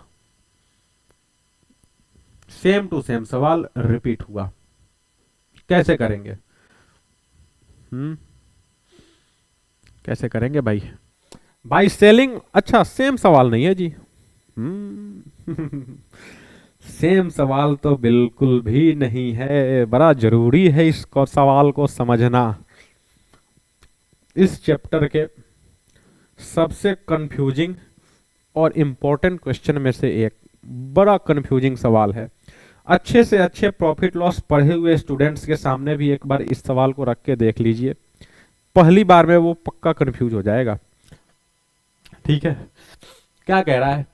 सेम टू सेम सवाल रिपीट हुआ। कैसे करेंगे? कैसे करेंगे भाई? भाई सेलिंग, अच्छा सेम सवाल नहीं है जी। सेम सवाल तो बिल्कुल भी नहीं है। बड़ा जरूरी है इसको सवाल को समझना। इस चैप्टर के सबसे कंफ्यूजिंग और इंपॉर्टेंट क्वेश्चन में से एक, बड़ा कंफ्यूजिंग सवाल है। अच्छे से अच्छे प्रॉफिट लॉस पढ़े हुए स्टूडेंट्स के सामने भी एक बार इस सवाल को रख के देख लीजिए, पहली बार में वो पक्का कंफ्यूज हो जाएगा। ठीक है, क्या कह रहा है?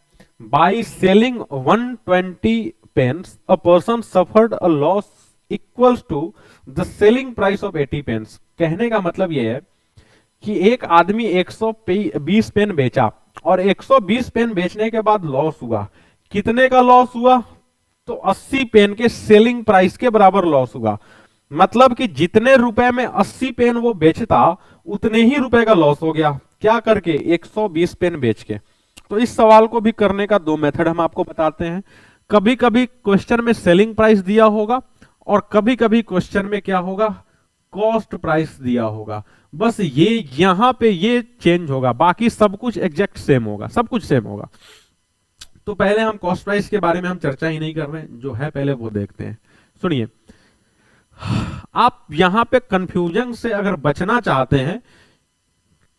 By selling 120 pens a person suffered a loss equals to the selling price of 80 pens. कहने का मतलब ये है कि एक आदमी 120 पेन बेचा और 120 पेन बेचने के बाद लॉस हुआ। कितने का लॉस हुआ? तो 80 पेन के सेलिंग प्राइस के बराबर लॉस हुआ। मतलब कि जितने रुपए में 80 पेन वो बेचता उतने ही रुपए का लॉस हो गया। क्या करके? 120 पेन बेच के। तो इस सवाल को भी करने का 2 मेथड हम आपको बताते हैं। कभी कभी क्वेश्चन में सेलिंग प्राइस दिया होगा और कभी कभी क्वेश्चन में क्या होगा? कॉस्ट प्राइस दिया होगा। बस ये यहां पे ये चेंज होगा, बाकी सब कुछ एग्जैक्ट सेम होगा, सब कुछ सेम होगा। तो पहले हम कॉस्ट प्राइस के बारे में हम चर्चा ही नहीं कर रहे हैं, जो है पहले वो देखते हैं। सुनिए, आप यहां पे कंफ्यूजन से अगर बचना चाहते हैं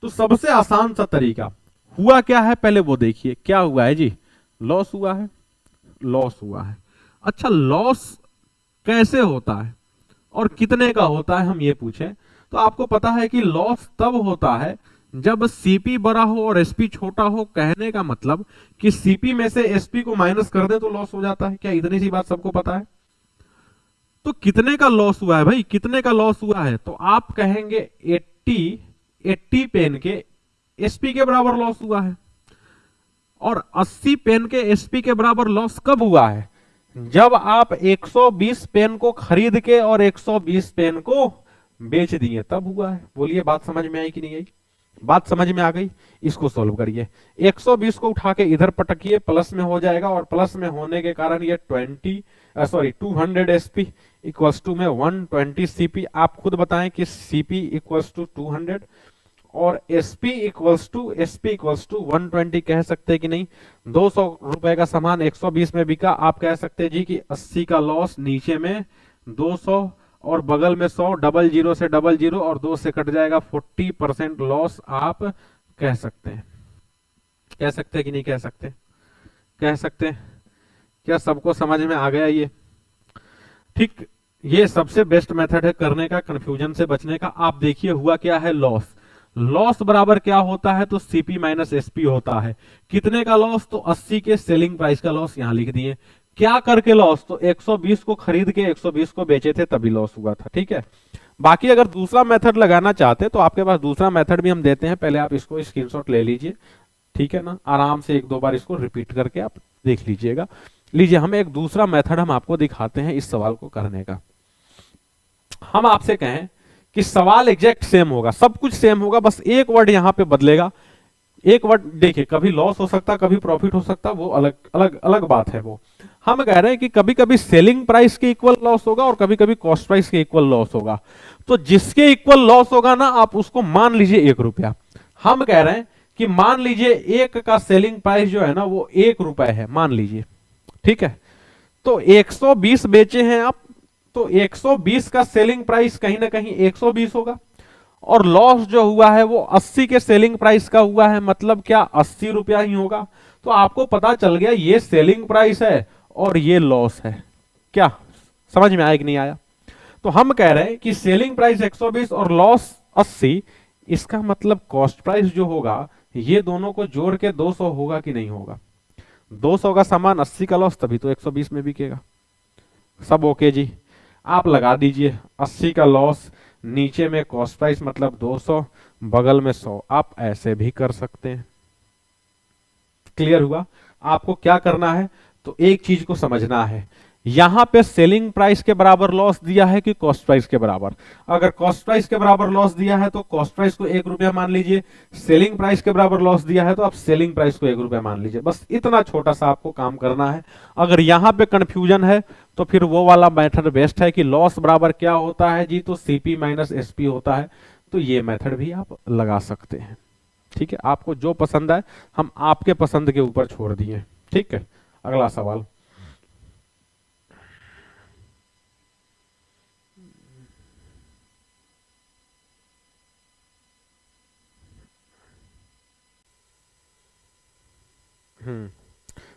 तो सबसे आसान सा तरीका, हुआ क्या है पहले वो देखिए। क्या हुआ है जी? लॉस हुआ है, लॉस हुआ है। अच्छा, लॉस कैसे होता है और कितने का होता है, हम ये पूछें तो आपको पता है कि लॉस तब होता है जब सीपी बड़ा हो और एसपी छोटा हो। कहने का मतलब कि सीपी में से एसपी को माइनस कर दे तो लॉस हो जाता है। क्या इतनी सी बात सबको पता है? तो कितने का लॉस हुआ है भाई? कितने का लॉस हुआ है? तो आप कहेंगे 80 पेन के एसपी के बराबर लॉस हुआ है। और 80 पेन के एसपी के बराबर लॉस कब हुआ है? जब आप 120 पेन को खरीद के और 120 पेन को बेच दिए, तब हुआ है। बोलिए बात समझ में आई कि नहीं आई? बात समझ में आ गई? इसको सोल्व करिए। 120 को उठा के इधर पटकिए, प्लस में हो जाएगा, और प्लस में होने के कारण ये 200 एसपी इक्वल्स टू में 120 सीपी। आप खुद बताएं कि सीपी इक्वल्स टू 200 और एसपी इक्वल्स टू 120 कह सकते हैं कि नहीं? 200 रुपए का सामान 120 में बिका, आप कह सकते हैं जी कि 80 का लॉस, नीचे में 200 और बगल में 100, डबल जीरो से डबल जीरो और 2 से कट जाएगा, 40% लॉस आप कह सकते हैं। कह सकते हैं कि नहीं कह सकते? कह सकते हैं। क्या सबको समझ में आ गया ये? ठीक, ये सबसे बेस्ट मेथड है करने का, कंफ्यूजन से बचने का। आप देखिए हुआ क्या है, लॉस। लॉस बराबर क्या होता है? तो सीपी माइनस एसपी होता है। कितने का लॉस? तो 80 के सेलिंग प्राइस का लॉस यहां लिख दिए। क्या करके लॉस? तो 120 को खरीद के 120 को बेचे थे तभी लॉस हुआ था। ठीक है, बाकी अगर दूसरा मेथड लगाना चाहते तो आपके पास दूसरा मेथड भी हम देते हैं, पहले आप इसको स्क्रीनशॉट ले लीजिए। ठीक है ना, आराम से एक दो बार इसको रिपीट करके आप देख लीजिएगा। लीजिए, हम एक दूसरा मेथड हम आपको दिखाते हैं इस सवाल को करने का। हम आपसे कहें कि सवाल एग्जैक्ट सेम होगा, सब कुछ सेम होगा, बस एक वर्ड यहां पे बदलेगा। एक वर्ड देखिए, कभी लॉस हो सकता, कभी प्रॉफिट हो सकता, वो अलग अलग अलग बात है। वो हम कह रहे हैं कि कभी कभी सेलिंग प्राइस के इक्वल लॉस होगा और कभी कभी कॉस्ट प्राइस के इक्वल लॉस होगा। तो जिसके इक्वल लॉस होगा ना, आप उसको मान लीजिए 1 रुपया। हम कह रहे हैं कि मान लीजिए एक का सेलिंग प्राइस जो है ना वो 1 रुपए है, मान लीजिए। ठीक है, तो 120 बेचे हैं आप, तो 120 का सेलिंग प्राइस कहीं ना कहीं 120 होगा, और लॉस जो हुआ है वो 80 के सेलिंग प्राइस का हुआ है, मतलब क्या 80 रुपया ही होगा। तो आपको पता चल गया ये सेलिंग प्राइस है और ये लॉस है। क्या समझ में आया कि नहीं आया? तो हम कह रहे हैं कि सेलिंग प्राइस 120 और लॉस 80, इसका मतलब कॉस्ट प्राइस जो होगा ये दोनों को जोड़ के 200 होगा कि नहीं होगा? 200 का सामान 80 का लॉस, तभी तो 120 में बिकेगा। सब ओके जी? आप लगा दीजिए 80 का लॉस, नीचे में कॉस्ट प्राइस मतलब 200, बगल में 100। आप ऐसे भी कर सकते हैं। क्लियर हुआ? आपको क्या करना है, तो एक चीज को समझना है, यहां पे सेलिंग प्राइस के बराबर लॉस दिया है कि कॉस्ट प्राइस के बराबर? अगर कॉस्ट प्राइस के बराबर लॉस दिया है तो कॉस्ट प्राइस को 1 रुपया मान लीजिए, सेलिंग प्राइस के बराबर लॉस दिया है तो आप सेलिंग प्राइस को 1 रुपया मान लीजिए। बस इतना छोटा सा आपको काम करना है। अगर यहां पे कंफ्यूजन है तो फिर वो वाला मेथड बेस्ट है कि लॉस बराबर क्या होता है जी, तो सीपी माइनस एसपी होता है। तो ये मेथड भी आप लगा सकते हैं। ठीक है, आपको जो पसंद है हम आपके पसंद के ऊपर छोड़ दिए। ठीक है, अगला सवाल।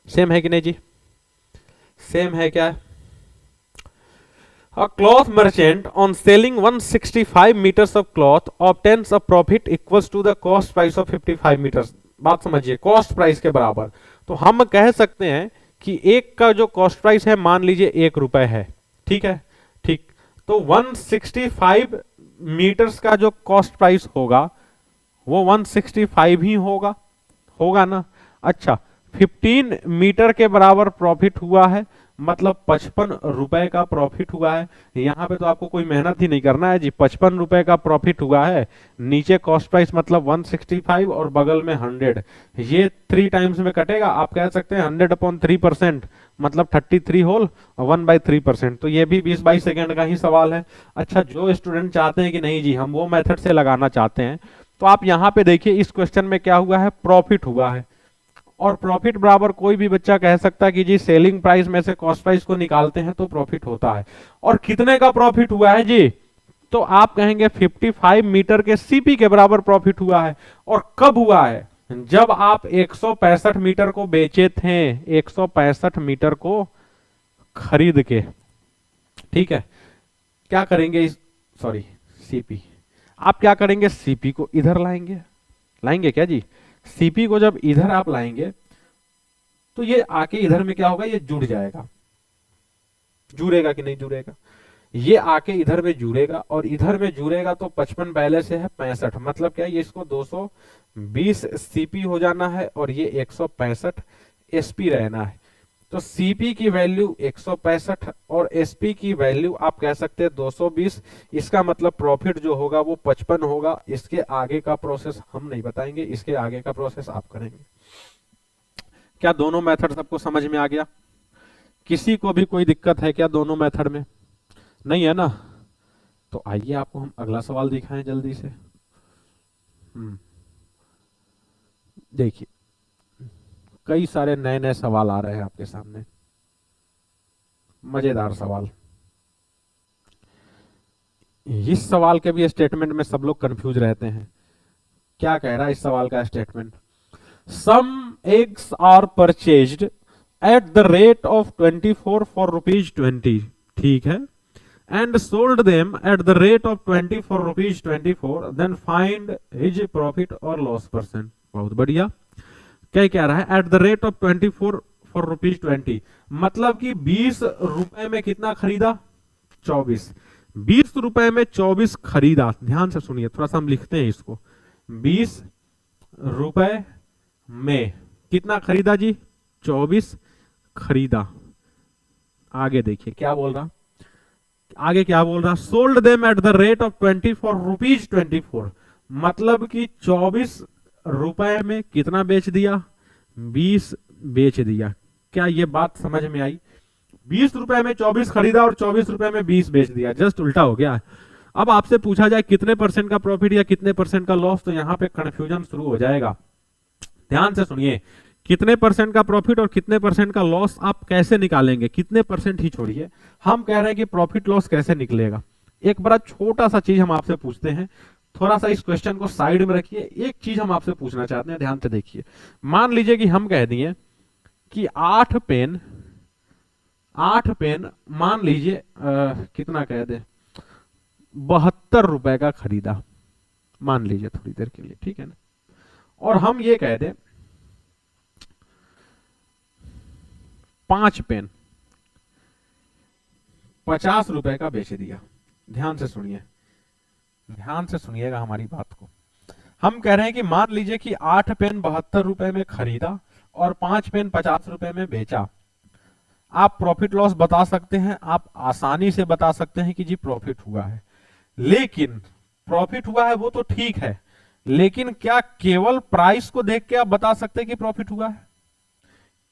सेम है कि नहीं जी? सेम है क्या? A cloth merchant on selling 165 meters of cloth obtains a profit equals to the cost price of 55 meters। बात समझिए, कॉस्ट प्राइस के बराबर। तो हम कह सकते हैं कि एक का जो कॉस्ट प्राइस है मान लीजिए 1 रुपए है। ठीक है, ठीक, तो 165 मीटर्स का जो कॉस्ट प्राइस होगा वो 165 ही होगा, होगा ना? अच्छा, 15 मीटर के बराबर प्रॉफिट हुआ है, मतलब 55 रुपए का प्रॉफिट हुआ है। यहां पे तो आपको कोई मेहनत ही नहीं करना है जी, 55 रुपए का प्रॉफिट हुआ है। नीचे कॉस्ट प्राइस मतलब 165 और बगल में 100, ये 3 टाइम्स में कटेगा। आप कह सकते हैं 100/3%, मतलब 33 होल 1/3%। तो ये भी 20-22 सेकेंड का ही सवाल है। अच्छा, जो स्टूडेंट चाहते हैं कि नहीं जी हम वो मेथड से लगाना चाहते हैं, तो आप यहां पे देखिए इस क्वेश्चन में क्या हुआ है, प्रॉफिट हुआ है। और प्रॉफिट बराबर कोई भी बच्चा कह सकता है कि जी सेलिंग प्राइस में से कॉस्ट प्राइस को निकालते हैं तो प्रॉफिट होता है। और कितने का प्रॉफिट हुआ है जी, तो आप कहेंगे 55 मीटर के सीपी के बराबर प्रॉफिट हुआ है। और कब हुआ है? जब आप 165 मीटर को बेचे थे, 165 मीटर को खरीद के। ठीक है, क्या करेंगे इस, सॉरी सीपी, आप क्या करेंगे, सीपी को इधर लाएंगे। लाएंगे क्या जी? सीपी को जब इधर आप लाएंगे तो ये आके इधर में क्या होगा, ये जुड़ जाएगा। जुड़ेगा कि नहीं जुड़ेगा? ये आके इधर में जुड़ेगा, और इधर में जुड़ेगा तो 55 पहले से है 65, मतलब क्या ये इसको 220 सीपी हो जाना है और ये 165 एसपी रहना है। तो सीपी की वैल्यू 165 और एसपी की वैल्यू आप कह सकते हैं 220। इसका मतलब प्रॉफिट जो होगा वो 55 होगा। इसके आगे का प्रोसेस हम नहीं बताएंगे, इसके आगे का प्रोसेस आप करेंगे। क्या दोनों मेथड सबको समझ में आ गया? किसी को भी कोई दिक्कत है क्या दोनों मेथड में? नहीं है ना? तो आइए आपको हम अगला सवाल दिखाएं जल्दी से। देखिए कई सारे नए नए सवाल आ रहे हैं आपके सामने, मजेदार सवाल। इस सवाल के भी स्टेटमेंट में सब लोग कंफ्यूज रहते हैं। क्या कह रहा है इस सवाल का statement? Some eggs are purchased at the rate of 24 for ₹20, ठीक है, and sold them at the rate of 20 for ₹24, then find his profit और लॉस परसेंट। बहुत बढ़िया। क्या कह रहा है? At the rate of 24 for ₹20, मतलब कि 20 रुपए में कितना खरीदा? 24। 20 रुपए में 24 खरीदा। ध्यान से सुनिए, थोड़ा सा हम लिखते हैं इसको। 20 रुपए में कितना खरीदा जी? 24 खरीदा। आगे देखिए क्या बोल रहा, आगे क्या बोल रहा? Sold them at the rate of 20 for ₹24, मतलब कि 24 रुपए में कितना बेच दिया? 20 बेच दिया। क्या ये बात समझ में आई? 20 रुपए में 24 खरीदा और 24 रुपए में 20 बेच दिया, जस्ट उल्टा हो गया। अब आपसे पूछा जाए कितने परसेंट का प्रॉफिट या कितने परसेंट का लॉस, तो यहां पे कंफ्यूजन शुरू हो जाएगा। ध्यान से सुनिए, कितने परसेंट का प्रॉफिट और कितने परसेंट का लॉस आप कैसे निकालेंगे? कितने परसेंट ही छोड़िए, हम कह रहे हैं कि प्रॉफिट लॉस कैसे निकलेगा। एक बड़ा छोटा सा चीज हम आपसे पूछते हैं, थोड़ा सा इस क्वेश्चन को साइड में रखिए। एक चीज हम आपसे पूछना चाहते हैं, ध्यान से देखिए। मान लीजिए कि हम कह दिए कि 8 पेन मान लीजिए कितना कह दे, 72 रुपए का खरीदा, मान लीजिए थोड़ी देर के लिए, ठीक है ना। और हम ये कह दे 5 पेन 50 रुपए का बेच दिया। ध्यान से सुनिए, ध्यान से सुनिएगा हमारी बात को। हम कह रहे हैं कि मान लीजिए कि 8 पेन 72 रुपए में खरीदा और 5 पेन 50 रुपए में बेचा। आप प्रॉफिट लॉस बता सकते हैं, आप आसानी से बता सकते हैं कि जी प्रॉफिट हुआ है। लेकिन प्रॉफिट हुआ है वो तो ठीक है, लेकिन क्या केवल प्राइस को देख के आप बता सकते हैं कि प्रॉफिट हुआ है?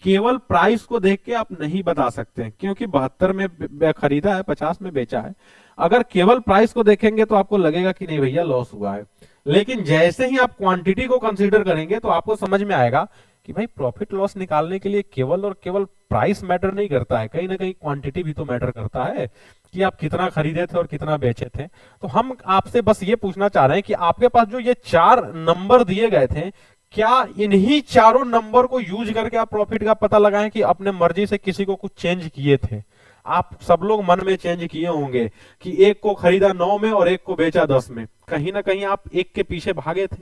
केवल प्राइस को देख के आप नहीं बता सकते, क्योंकि 72 में खरीदा है, 50 में बेचा है। अगर केवल प्राइस को देखेंगे तो आपको लगेगा कि नहीं भैया लॉस हुआ है। लेकिन जैसे ही आप क्वांटिटी को कंसीडर करेंगे तो आपको समझ में आएगा कि भाई प्रॉफिट लॉस निकालने के लिए केवल और केवल प्राइस मैटर नहीं करता है, कहीं ना कहीं क्वांटिटी भी तो मैटर करता है कि आप कितना खरीदे थे और कितना बेचे थे। तो हम आपसे बस ये पूछना चाह रहे हैं कि आपके पास जो ये 4 नंबर दिए गए थे, क्या इन्हीं चारों नंबर को यूज करके आप प्रॉफिट का पता लगाएं कि अपने मर्जी से किसी को कुछ चेंज किए थे? आप सब लोग मन में चेंज किए होंगे कि एक को खरीदा 9 में और एक को बेचा 10 में। कहीं ना कहीं आप एक के पीछे भागे थे।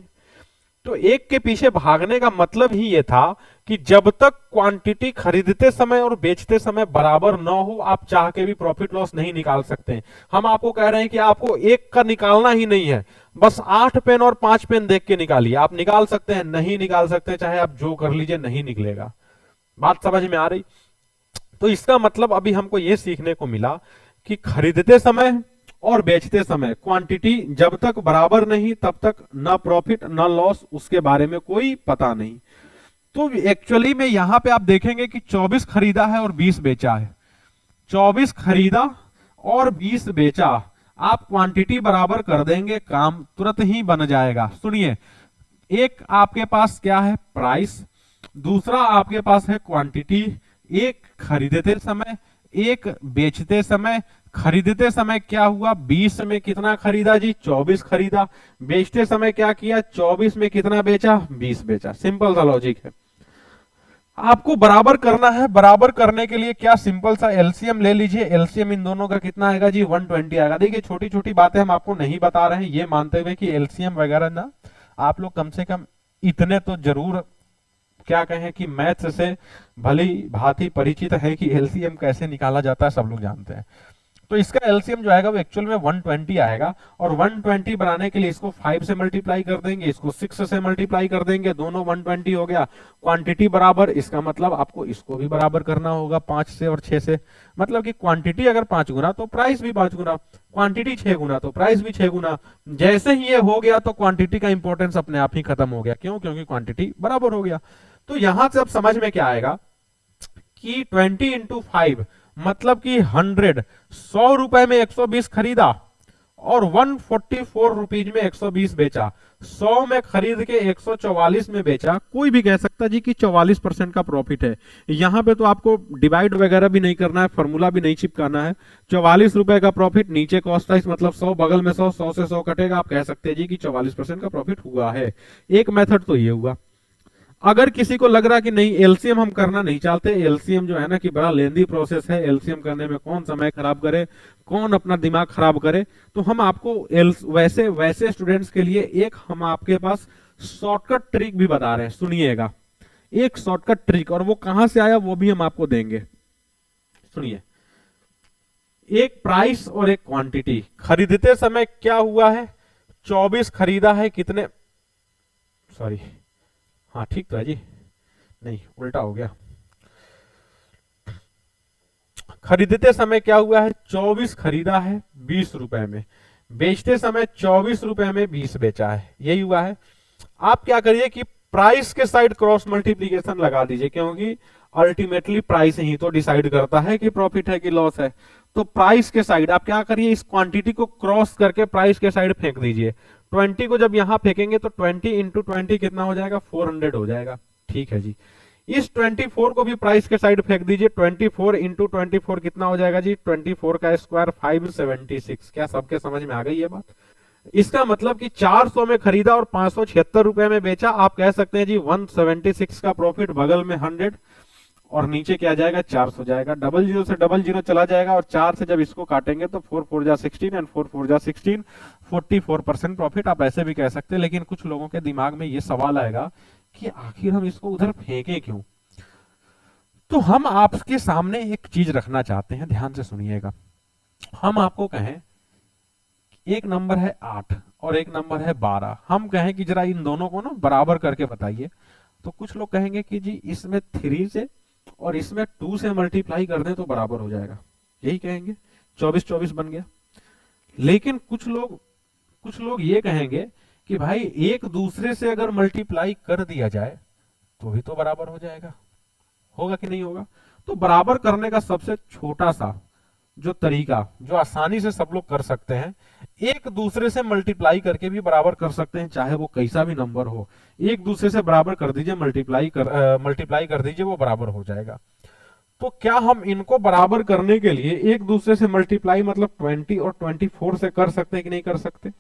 तो एक के पीछे भागने का मतलब ही ये था कि जब तक क्वांटिटी खरीदते समय और बेचते समय बराबर न हो, आप चाह के भी प्रॉफिट लॉस नहीं निकाल सकते। हम आपको कह रहे हैं कि आपको एक का निकालना ही नहीं है, बस 8 पेन और 5 पेन देख के निकालिए। आप निकाल सकते हैं, नहीं निकाल सकते, चाहे आप जो कर लीजिए, नहीं निकलेगा। बात समझ में आ रही? तो इसका मतलब अभी हमको यह सीखने को मिला कि खरीदते समय और बेचते समय क्वांटिटी जब तक बराबर नहीं तब तक ना प्रॉफिट ना लॉस, उसके बारे में कोई पता नहीं। तो एक्चुअली में यहां पे आप देखेंगे कि 24 खरीदा है और 20 बेचा है। 24 खरीदा और 20 बेचा, आप क्वांटिटी बराबर कर देंगे, काम तुरंत ही बन जाएगा। सुनिए, एक आपके पास क्या है? प्राइस। दूसरा आपके पास है क्वांटिटी। एक खरीदते समय, एक बेचते समय। खरीदते समय क्या हुआ? 20 में कितना खरीदा जी? 24 खरीदा। बेचते समय क्या किया? 24 में कितना बेचा? 20 बेचा। सिंपल सा लॉजिक है। आपको बराबर करना है। बराबर करने के लिए क्या सिंपल सा एलसीएम ले लीजिए। एलसीएम इन दोनों का कितना आएगा जी? 120 आएगा। देखिए छोटी छोटी बातें हम आपको नहीं बता रहे हैं, ये मानते हुए कि एलसीएम वगैरह ना आप लोग कम से कम इतने तो जरूर क्या कहें कि मैथ से भली भांति परिचित है कि एलसीएम कैसे निकाला जाता है, सब लोग जानते हैं। तो इसका एलसीएम जो आएगा वो एक्चुअल में 120 आएगा, और 120 बनाने के लिए इसको 5 से मल्टीप्लाई कर देंगे, इसको 6 से मल्टीप्लाई कर देंगे, दोनों 120 हो गया। क्वांटिटी बराबर, इसका मतलब आपको इसको भी बराबर करना होगा 5 से और 6 से, मतलब कि क्वांटिटी अगर 5 गुना तो प्राइस भी 5 गुना, क्वांटिटी 6 गुना तो प्राइस भी 6 गुना। जैसे ही ये हो गया तो क्वांटिटी का इंपॉर्टेंस अपने आप ही खत्म हो गया। क्यों? क्योंकि क्वांटिटी बराबर हो गया। तो यहां से अब समझ में क्या आएगा कि 20 इंटू 5 मतलब कि 100 रुपए में 120 खरीदा और 144 रुपीज में 120 बेचा, 100 में खरीद के 144 में बेचा। कोई भी कह सकता जी कि 44% का प्रॉफिट है। यहां पे तो आपको डिवाइड वगैरह भी नहीं करना है, फॉर्मूला भी नहीं चिपकाना है। 44 रुपए का प्रॉफिट, नीचे कॉस्ट प्राइस मतलब 100, बगल में 100, 100 से 100 कटेगा, आप कह सकते हैं जी कि 44% का प्रॉफिट हुआ है। एक मेथड तो ये हुआ। अगर किसी को लग रहा कि नहीं एलसीएम हम करना नहीं चाहते, एलसीएम जो है ना कि बड़ा लेंदी प्रोसेस है, एलसीएम करने में कौन समय खराब करे, कौन अपना दिमाग खराब करे, तो हम आपको वैसे वैसे स्टूडेंट्स के लिए एक हम आपके पास शॉर्टकट ट्रिक भी बता रहे हैं, सुनिएगा। एक शॉर्टकट ट्रिक, और वो कहां से आया वो भी हम आपको देंगे, सुनिए। एक प्राइस और एक क्वांटिटी, खरीदते समय क्या हुआ है, 24 खरीदा है, कितने, सॉरी हाँ ठीक तो है जी, नहीं उल्टा हो गया। खरीदते समय क्या हुआ है, 24 खरीदा है 20 रुपए में, बेचते समय 24 रुपए में 20 बेचा है, यही हुआ है। आप क्या करिए कि प्राइस के साइड क्रॉस मल्टीप्लीकेशन लगा दीजिए, क्योंकि अल्टीमेटली प्राइस ही तो डिसाइड करता है कि प्रॉफिट है कि लॉस है। तो प्राइस के साइड आप क्या करिए, इस क्वांटिटी को क्रॉस करके प्राइस के साइड फेंक दीजिए। 20 को जब यहां फेंकेंगे तो 20 इंटू 20 कितना हो जाएगा, 400 हो जाएगा। ठीक है जी। इस 24 को भी प्राइस के साइड फेंक दीजिए, 24 इंटू 24 कितना हो जाएगा जी, 24 का स्क्वायर 576। क्या सबके समझ में आ गई ये बात? इसका मतलब कि 400 में खरीदा और 576 रुपए में बेचा। आप कह सकते हैं जी 176 का प्रॉफिट, बगल में 100 और नीचे क्या जाएगा, 400 जाएगा। डबल जीरो से डबल जीरो चला जाएगा, और 4 से जब इसको काटेंगे तो 4 4 जा 16 एंड 4 4 जा 16, 44% प्रॉफिट आप ऐसे भी कह सकते हैं। लेकिन कुछ लोगों के दिमाग में ये सवाल आएगा कि आखिर हम इसको उधर फेंके क्यों? तो हम आपके सामने एक चीज रखना चाहते हैं, ध्यान से सुनिएगा। हम आपको कहें एक नंबर है 8 और एक नंबर है 12, हम कहें कि जरा इन दोनों को ना बराबर करके बताइए, तो कुछ लोग कहेंगे कि जी इसमें 3 से और इसमें 2 से मल्टीप्लाई कर दें तो बराबर हो जाएगा, यही कहेंगे, 24 24 बन गया। लेकिन कुछ लोग ये कहेंगे कि भाई एक दूसरे से अगर मल्टीप्लाई कर दिया जाए तो भी तो बराबर हो जाएगा, होगा कि नहीं होगा? तो बराबर करने का सबसे छोटा सा जो तरीका, जो आसानी से सब लोग कर सकते हैं, एक दूसरे से मल्टीप्लाई करके भी बराबर कर सकते हैं, चाहे वो कैसा भी नंबर हो। एक दूसरे से बराबर कर दीजिए, मल्टीप्लाई कर दीजिए, वो बराबर हो जाएगा। तो क्या हम इनको बराबर करने के लिए एक दूसरे से मल्टीप्लाई मतलब 20 और 24 से कर सकते हैं कि नहीं कर सकते?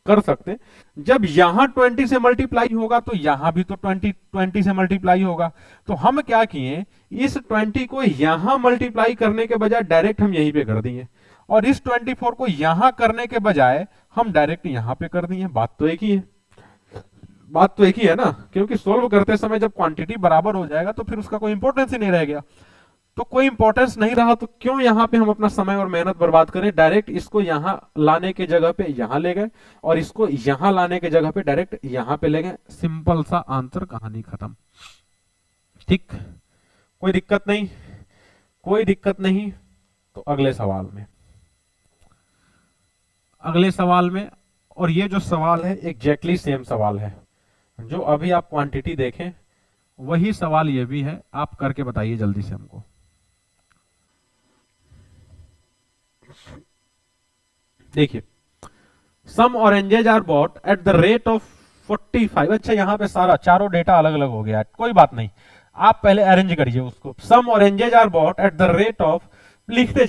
कर सकते। जब यहां 20 से मल्टीप्लाई होगा तो यहां भी तो 20 से मल्टीप्लाई होगा। तो हम क्या किए, इस 20 को यहां मल्टीप्लाई करने के बजाय डायरेक्ट हम यहीं पे कर दिए, और इस 24 को यहां करने के बजाय हम डायरेक्ट यहां पे कर दिए। बात तो एक ही है, बात तो एक ही है ना, क्योंकि सोल्व करते समय जब क्वांटिटी बराबर हो जाएगा तो फिर उसका कोई इंपॉर्टेंस ही नहीं रह गया। तो कोई इंपॉर्टेंस नहीं रहा तो क्यों यहां पे हम अपना समय और मेहनत बर्बाद करें? डायरेक्ट इसको यहां लाने के जगह पे यहां ले गए, और इसको यहां लाने के जगह पे डायरेक्ट यहां पे ले गए। सिंपल सा आंसर, कहानी खत्म। ठीक, कोई दिक्कत नहीं, कोई दिक्कत नहीं। तो अगले सवाल में, और ये जो सवाल है एग्जैक्टली सेम सवाल है जो अभी आप क्वांटिटी देखें, वही सवाल ये भी है। आप करके बताइए जल्दी से हमको। देखिए, some oranges are bought at the rate of 45। अच्छा, यहां पे सारा चारों डेटा अलग अलग हो गया, कोई बात नहीं, आप पहले अरेंज करिए उसको। Some oranges are bought at the rate of, लिखते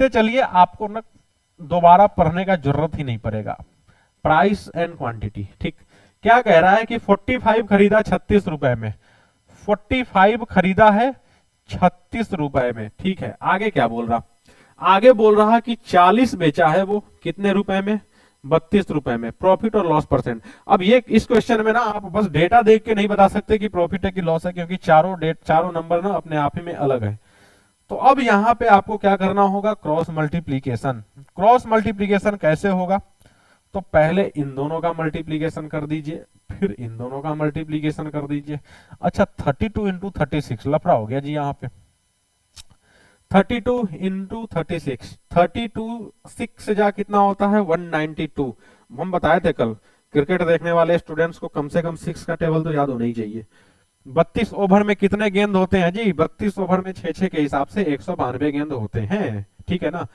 चलिए, आपको ना दोबारा पढ़ने का जरूरत ही नहीं पड़ेगा। प्राइस एंड क्वांटिटी, ठीक। क्या कह रहा है कि 45 खरीदा 36 रुपए में, 45 खरीदा है 36 रुपए में, ठीक है। आगे क्या बोल रहा, आगे बोल रहा कि 40 बेचा है वो कितने रुपए में, 32 रुपए में। प्रॉफिट और लॉस परसेंट। अब ये इस क्वेश्चन में ना आप बस डेटा देख के नहीं बता सकते कि प्रॉफिट है कि लॉस है, क्योंकि चारों नंबर ना अपने आप ही में अलग है। तो अब यहां पे आपको क्या करना होगा, क्रॉस मल्टीप्लीकेशन। क्रॉस मल्टीप्लीकेशन कैसे होगा, तो पहले इन दोनों का मल्टीप्लीकेशन कर दीजिए, फिर इन दोनों का मल्टीप्लीकेशन कर दीजिए। अच्छा 32 इंटू 36 लफड़ा हो गया जी यहाँ पे। 32 इंटू 36, 32 6 से जा कितना होता है 192। हम बताए थे कल, क्रिकेट देखने वाले स्टूडेंट्स को कम से कम 6 का टेबल तो याद होना ही चाहिए। 32 ओवर में कितने गेंद होते हैं जी, 32 ओवर में 6 के हिसाब से 192 गेंद होते हैं, ठीक है ना।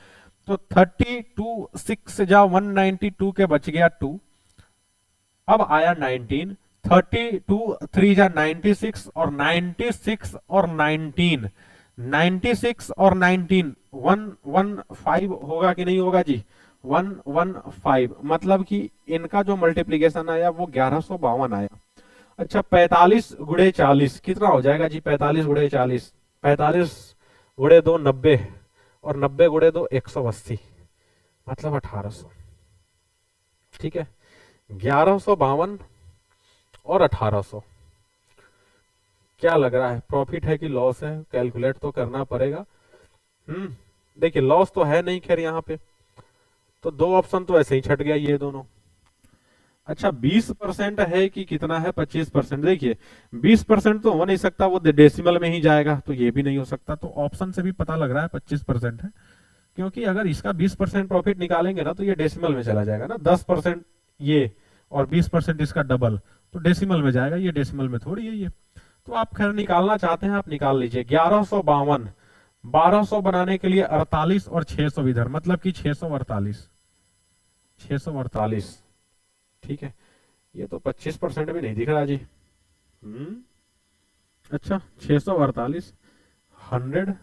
तो 32 6 से जा 192 के बच गया 2, अब आया 19, 32 3 जा 96 और 96 और 19, 96 और 19 115 होगा कि नहीं होगा जी, 115, मतलब कि इनका जो मल्टीप्लीकेशन आया वो 1152 आया। अच्छा 45 गुणे 40 कितना हो जाएगा जी, 45 गुणे 40, 45 गुणे 2 90 और 90 गुणे 2 180, मतलब 1800, ठीक है। 1152 और 1800, क्या लग रहा है, प्रॉफिट है कि लॉस है, कैलकुलेट तो करना पड़ेगा। देखिए लॉस तो है नहीं खैर यहाँ पे, तो दो ऑप्शन तो ऐसे ही छट गया ये दोनों। अच्छा 20% है कि कितना है 25%, देखिए 20% तो हो नहीं सकता, वो डेसिमल में ही जाएगा, तो ये भी नहीं हो सकता। तो ऑप्शन से भी पता लग रहा है 25% है, क्योंकि अगर इसका 20% प्रॉफिट निकालेंगे ना तो ये डेसिमल में चला जाएगा ना, 10% ये और 20% इसका डबल, तो डेसिमल में जाएगा, ये डेसिमल में थोड़ी है ये। तो आप खैर निकालना चाहते हैं आप निकाल लीजिए। 1152, 1200 बनाने के लिए 48 और 600 इधर, मतलब कि 648, 648, ठीक है। ये तो 25% भी नहीं दिख रहा जी। अच्छा 648 100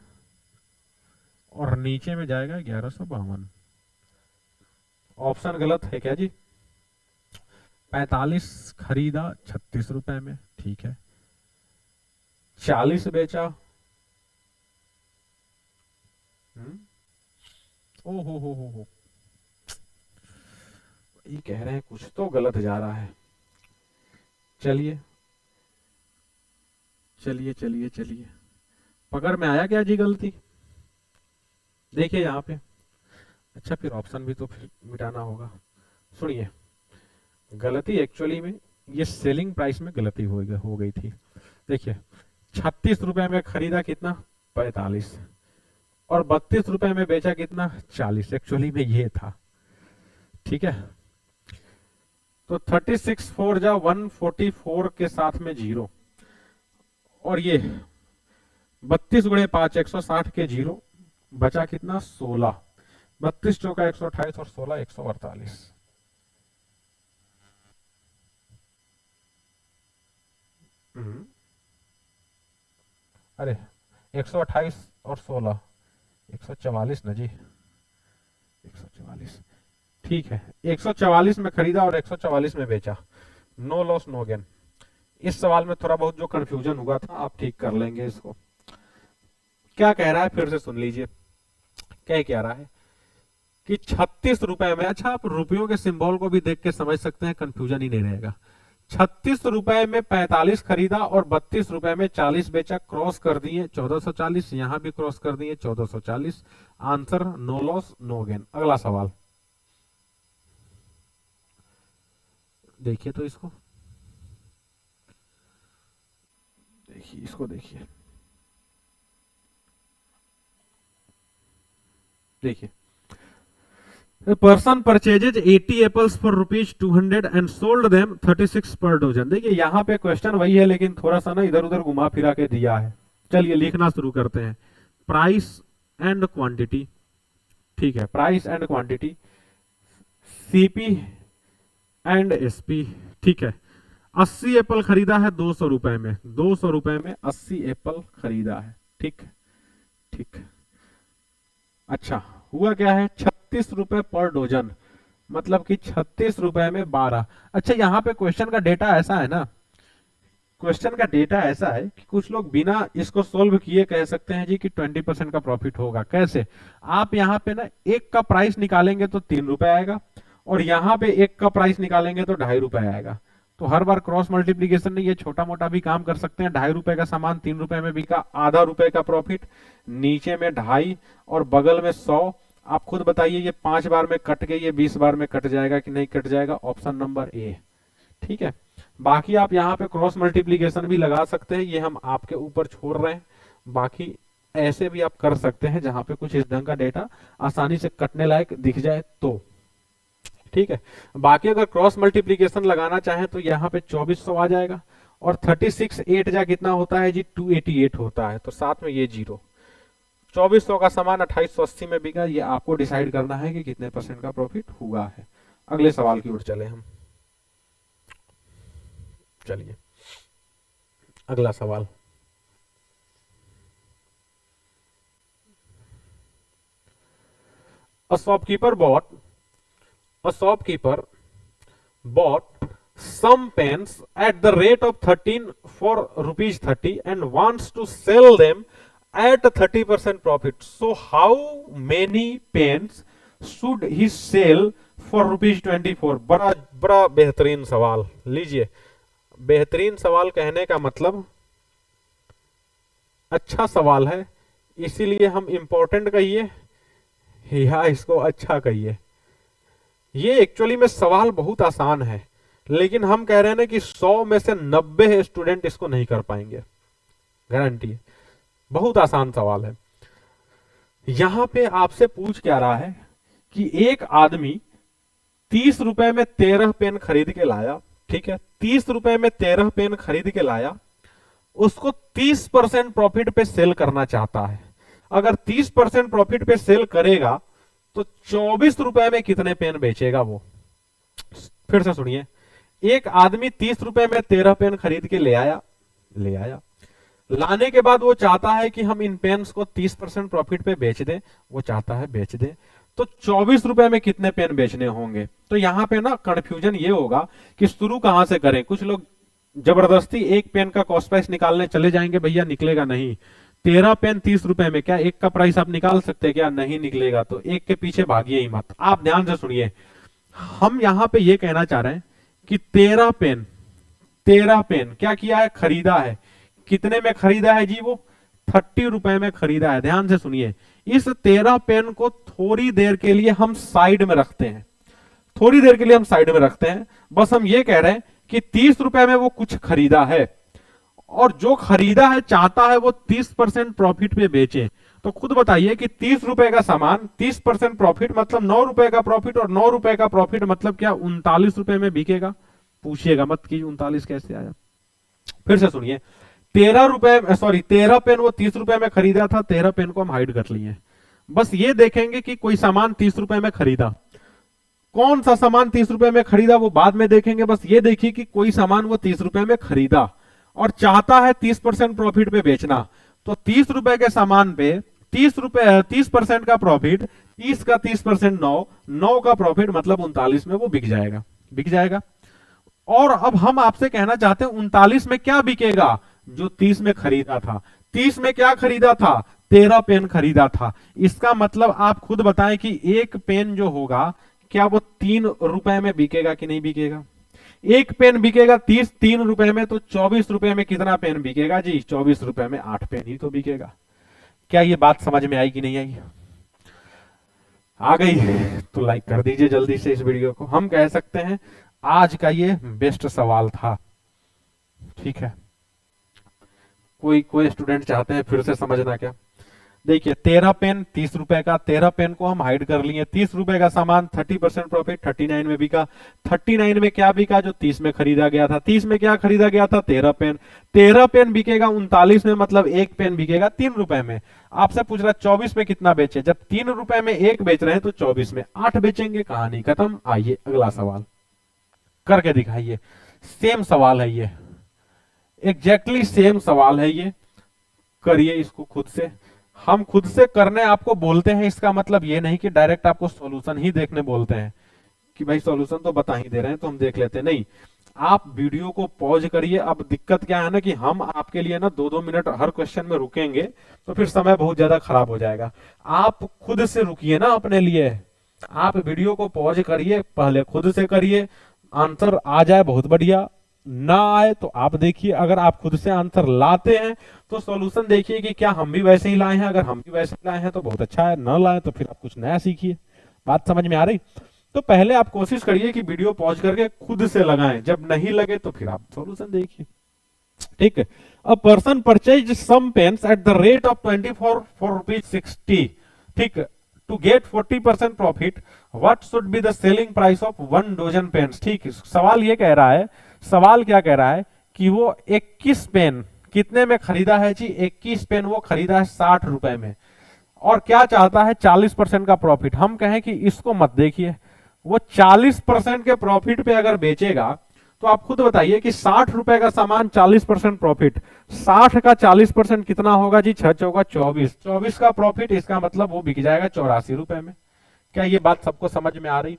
और नीचे में जाएगा 1152, ऑप्शन गलत है क्या जी। 45 खरीदा 36 रुपए में, ठीक है। 40 बेचा, ओ हो, ये कह रहे हैं कुछ तो गलत जा रहा है। चलिए चलिए चलिए चलिए, पकड़ में आया क्या जी गलती, देखिए यहाँ पे। अच्छा फिर ऑप्शन भी तो फिर मिटाना होगा। सुनिए, गलती एक्चुअली में ये सेलिंग प्राइस में गलती हो गई थी। देखिए 36 रुपए में खरीदा कितना 45 और 32 रुपए में बेचा कितना 40, एक्चुअली में ये था, ठीक है। तो 36 4 जा 144 के साथ में 0 और ये 32 गुणे 5 160 के 0, बचा कितना 16, 32 चौका 128 और 16 148। अरे 128 और 16 144 ना जी, 144, ठीक है। 144 में खरीदा और 144 में बेचा, नो लॉस नो गेन। इस सवाल में थोड़ा बहुत जो कंफ्यूजन हुआ था आप ठीक कर लेंगे इसको। क्या कह रहा है फिर से सुन लीजिए, क्या कह रहा है कि 36 रुपए में, अच्छा आप रुपयों के सिंबल को भी देख के समझ सकते हैं, कंफ्यूजन ही नहीं रहेगा। 36 रुपए में 45 खरीदा और 32 रुपए में 40 बेचा, क्रॉस कर दिए 1440, यहां भी क्रॉस कर दिए 1440, answer no loss no gain. अगला सवाल देखिए, तो इसको देखिए, इसको देखिए, देखिए A person purchases 80 apples for rupees 200 and sold them 36 per dozen। देखिए यहाँ पे क्वेश्चन वही है लेकिन थोड़ा सा ना इधर उधर घुमा फिरा के दिया है। चलिए लिखना शुरू करते हैं। प्राइस एंड क्वांटिटी, ठीक है, price and quantity, CP and SP, ठीक है। 80 एप्पल खरीदा है 200 रुपए में, 200 रुपए में 80 एप्पल खरीदा है, ठीक ठीक। अच्छा हुआ क्या है 36 रुपए पर डोजन, मतलब कि 36 रुपए में 12। अच्छा यहाँ पे क्वेश्चन का डेटा ऐसा है ना, क्वेश्चन का डेटा ऐसा है कि कुछ लोग बिना इसको सोल्व किए कह सकते हैं जी कि 20% का प्रॉफिट होगा। कैसे, आप यहाँ पे ना एक का प्राइस निकालेंगे तो 3 रुपए आएगा और यहाँ पे एक का प्राइस निकालेंगे तो 2.5 रुपए आएगा। तो हर बार क्रॉस मल्टीप्लीकेशन नहीं, ये छोटा मोटा भी काम कर सकते हैं। 2.5 रुपए का सामान 3 रुपए में बिका, आधा रुपए का प्रॉफिट, नीचे में 2.5 और बगल में 100। आप खुद बताइए ये 5 बार में कट के ये 20 बार में कट जाएगा कि नहीं कट जाएगा? Option number A. ठीक है, बाकी आप यहाँ पे क्रॉस मल्टीप्लीकेशन भी लगा सकते हैं, ये हम आपके ऊपर छोड़ रहे हैं। बाकी ऐसे भी आप कर सकते हैं जहां पे कुछ इस ढंग का डेटा आसानी से कटने लायक दिख जाए तो। ठीक है, बाकी अगर क्रॉस मल्टीप्लीकेशन लगाना चाहें तो यहाँ पे 2400 आ जाएगा, और 36 8 जा कितना होता है जी? 288 होता है, तो साथ में ये 0। 2400 का सामान 2880 में बिका, ये आपको डिसाइड करना है कि कितने % का प्रॉफिट हुआ है। अगले सवाल की ओर चले हम। चलिए अगला सवाल। A shopkeeper bought some pens at the rate of 13 for rupees 30 and wants to sell them at 30% profit. So how many pens should he sell for rupees 24? बड़ा बेहतरीन सवाल। लीजिए, बेहतरीन सवाल कहने का मतलब अच्छा सवाल है, इसीलिए हम इंपॉर्टेंट कहिए या इसको अच्छा कहिए। ये एक्चुअली में सवाल बहुत आसान है, लेकिन हम कह रहे हैं ना कि 100 में से 90 स्टूडेंट इसको नहीं कर पाएंगे, गारंटी है। बहुत आसान सवाल है। यहां पे आपसे पूछ क्या रहा है कि एक आदमी 30 रुपए में 13 पेन खरीद के लाया। ठीक है, 30 रुपए में 13 पेन खरीद के लाया, उसको 30% प्रॉफिट पे सेल करना चाहता है। अगर 30% प्रॉफिट पे सेल करेगा तो 24 रुपए में कितने पेन बेचेगा वो? फिर से सुनिए, एक आदमी 30 रुपए में 13 पेन खरीद के ले आया। लाने के बाद वो चाहता है कि हम इन पेन्स को 30% प्रॉफिट पे बेच दें, वो चाहता है बेच दे, तो 24 रुपए में कितने पेन बेचने होंगे? तो यहां पे ना कंफ्यूजन ये होगा कि शुरू कहां से करें। कुछ लोग जबरदस्ती एक पेन का कॉस्ट प्राइस निकालने चले जाएंगे, भैया निकलेगा नहीं। 13 पेन 30 रुपए में, क्या एक का प्राइस आप निकाल सकते हैं? क्या नहीं निकलेगा? तो एक के पीछे भागिए ही मत। आप ध्यान से सुनिए, हम यहां पे ये कहना चाह रहे हैं कि 13 पेन क्या किया है? खरीदा है। कितने में खरीदा है जी? वो 30 रुपए में खरीदा है। ध्यान से सुनिए, इस 13 पेन को थोड़ी देर के लिए हम साइड में रखते हैं, थोड़ी देर के लिए हम साइड में रखते हैं। बस हम ये कह रहे हैं कि 30 रुपए में वो कुछ खरीदा है, और जो खरीदा है चाहता है वो 30% प्रॉफिट पे बेचे। तो खुद बताइए कि 30 रुपए का सामान 30% प्रॉफिट मतलब 9 रुपए का प्रॉफिट, और 9 रुपए का प्रॉफिट मतलब क्या? 39 रुपए में बिकेगा। पूछिएगा मत कि 39 कैसे आया। फिर से सुनिए, 13 पेन वो 30 रुपए में खरीदा था, 13 पेन को हम हाइड कर लिए। बस ये देखेंगे कि कोई सामान 30 रुपए में खरीदा, कौन सा सामान 30 रुपए में खरीदा वो बाद में देखेंगे। बस ये देखिए कि कोई सामान वो 30 रुपए में खरीदा और चाहता है 30% प्रॉफिट पे बेचना। तो 30 रुपए के सामान पे 30% का प्रॉफिट, 30 का 30% 9 का प्रॉफिट मतलब 39 में वो बिक जाएगा। और अब हम आपसे कहना चाहते हैं 39 में क्या बिकेगा? जो 30 में खरीदा था। 30 में क्या खरीदा था? 13 पेन खरीदा था। इसका मतलब आप खुद बताएं कि एक पेन जो होगा क्या वो 3 रुपए में बिकेगा कि नहीं बिकेगा? एक पेन बिकेगा 3 रुपए में, तो 24 रुपए में कितना पेन बिकेगा जी? 24 रुपए में 8 पेन ही तो बिकेगा। क्या ये बात समझ में आई कि नहीं आई? आ गई तो लाइक कर दीजिए जल्दी से इस वीडियो को। हम कह सकते हैं आज का ये बेस्ट सवाल था। ठीक है, कोई स्टूडेंट चाहते हैं फिर से समझना क्या? देखिए 13 पेन 30 रुपए का, 13 पेन को हम हाइड कर लिए। 30 रुपए का सामान 30% प्रॉफिट 39 में बिका। 39 में क्या बिका? जो 30 में खरीदा गया था। 30 में क्या खरीदा गया था? 13 पेन। 13 पेन बिकेगा 39 में, मतलब एक पेन बिकेगा 3 रुपए में। आपसे पूछ रहा 24 में कितना बेचे? जब 3 रुपए में एक बेच रहे हैं तो 24 में 8 बेचेंगे। कहानी खत्म। आइए अगला सवाल करके दिखाइए। सेम सवाल है ये, एग्जैक्टली सेम सवाल है ये। करिए इसको खुद से। हम खुद से करने आपको बोलते हैं, इसका मतलब ये नहीं कि डायरेक्ट आपको सॉल्यूशन ही देखने बोलते हैं कि भाई सॉल्यूशन तो बता ही दे रहे हैं तो हम देख लेते हैं। नहीं, आप वीडियो को पॉज करिए। अब दिक्कत क्या है ना कि हम आपके लिए ना 2-2 मिनट हर क्वेश्चन में रुकेंगे तो फिर समय बहुत ज्यादा खराब हो जाएगा। आप खुद से रुकिए ना अपने लिए। आप वीडियो को पॉज करिए, पहले खुद से करिए, आंसर आ जाए बहुत बढ़िया, ना आए तो आप देखिए, अगर आप खुद से आंसर लाते हैं तो सॉल्यूशन देखिए कि क्या हम भी वैसे ही लाए हैं। अगर हम भी वैसे ही लाए हैं तो बहुत अच्छा है, ना लाए तो फिर आप कुछ नया सीखिए। बात समझ में आ रही? तो पहले आप कोशिश करिए कि वीडियो पॉज करके खुद से लगाएं, जब नहीं लगे तो फिर आप सॉल्यूशन देखिए। ठीक है। A person purchase some pens at the rate of 24 for ₹60, ठीक, to get 40% profit, what should be the selling price of 1 dozen pens. ठीक, सवाल ये कह रहा है, सवाल क्या कह रहा है कि वो 21 पेन कितने में खरीदा है जी? 21 पेन वो खरीदा है 60 रुपए में, और क्या चाहता है? 40% का प्रॉफिट। हम कहें कि इसको मत देखिए, वो 40% के प्रॉफिट पे अगर बेचेगा तो आप खुद बताइए कि 60 रुपए का सामान 40% प्रॉफिट, 60 का 40% कितना होगा जी? 6 चौका 24, 24 का प्रॉफिट, इसका मतलब वो बिक जाएगा 84 रुपए में। क्या ये बात सबको समझ में आ रही?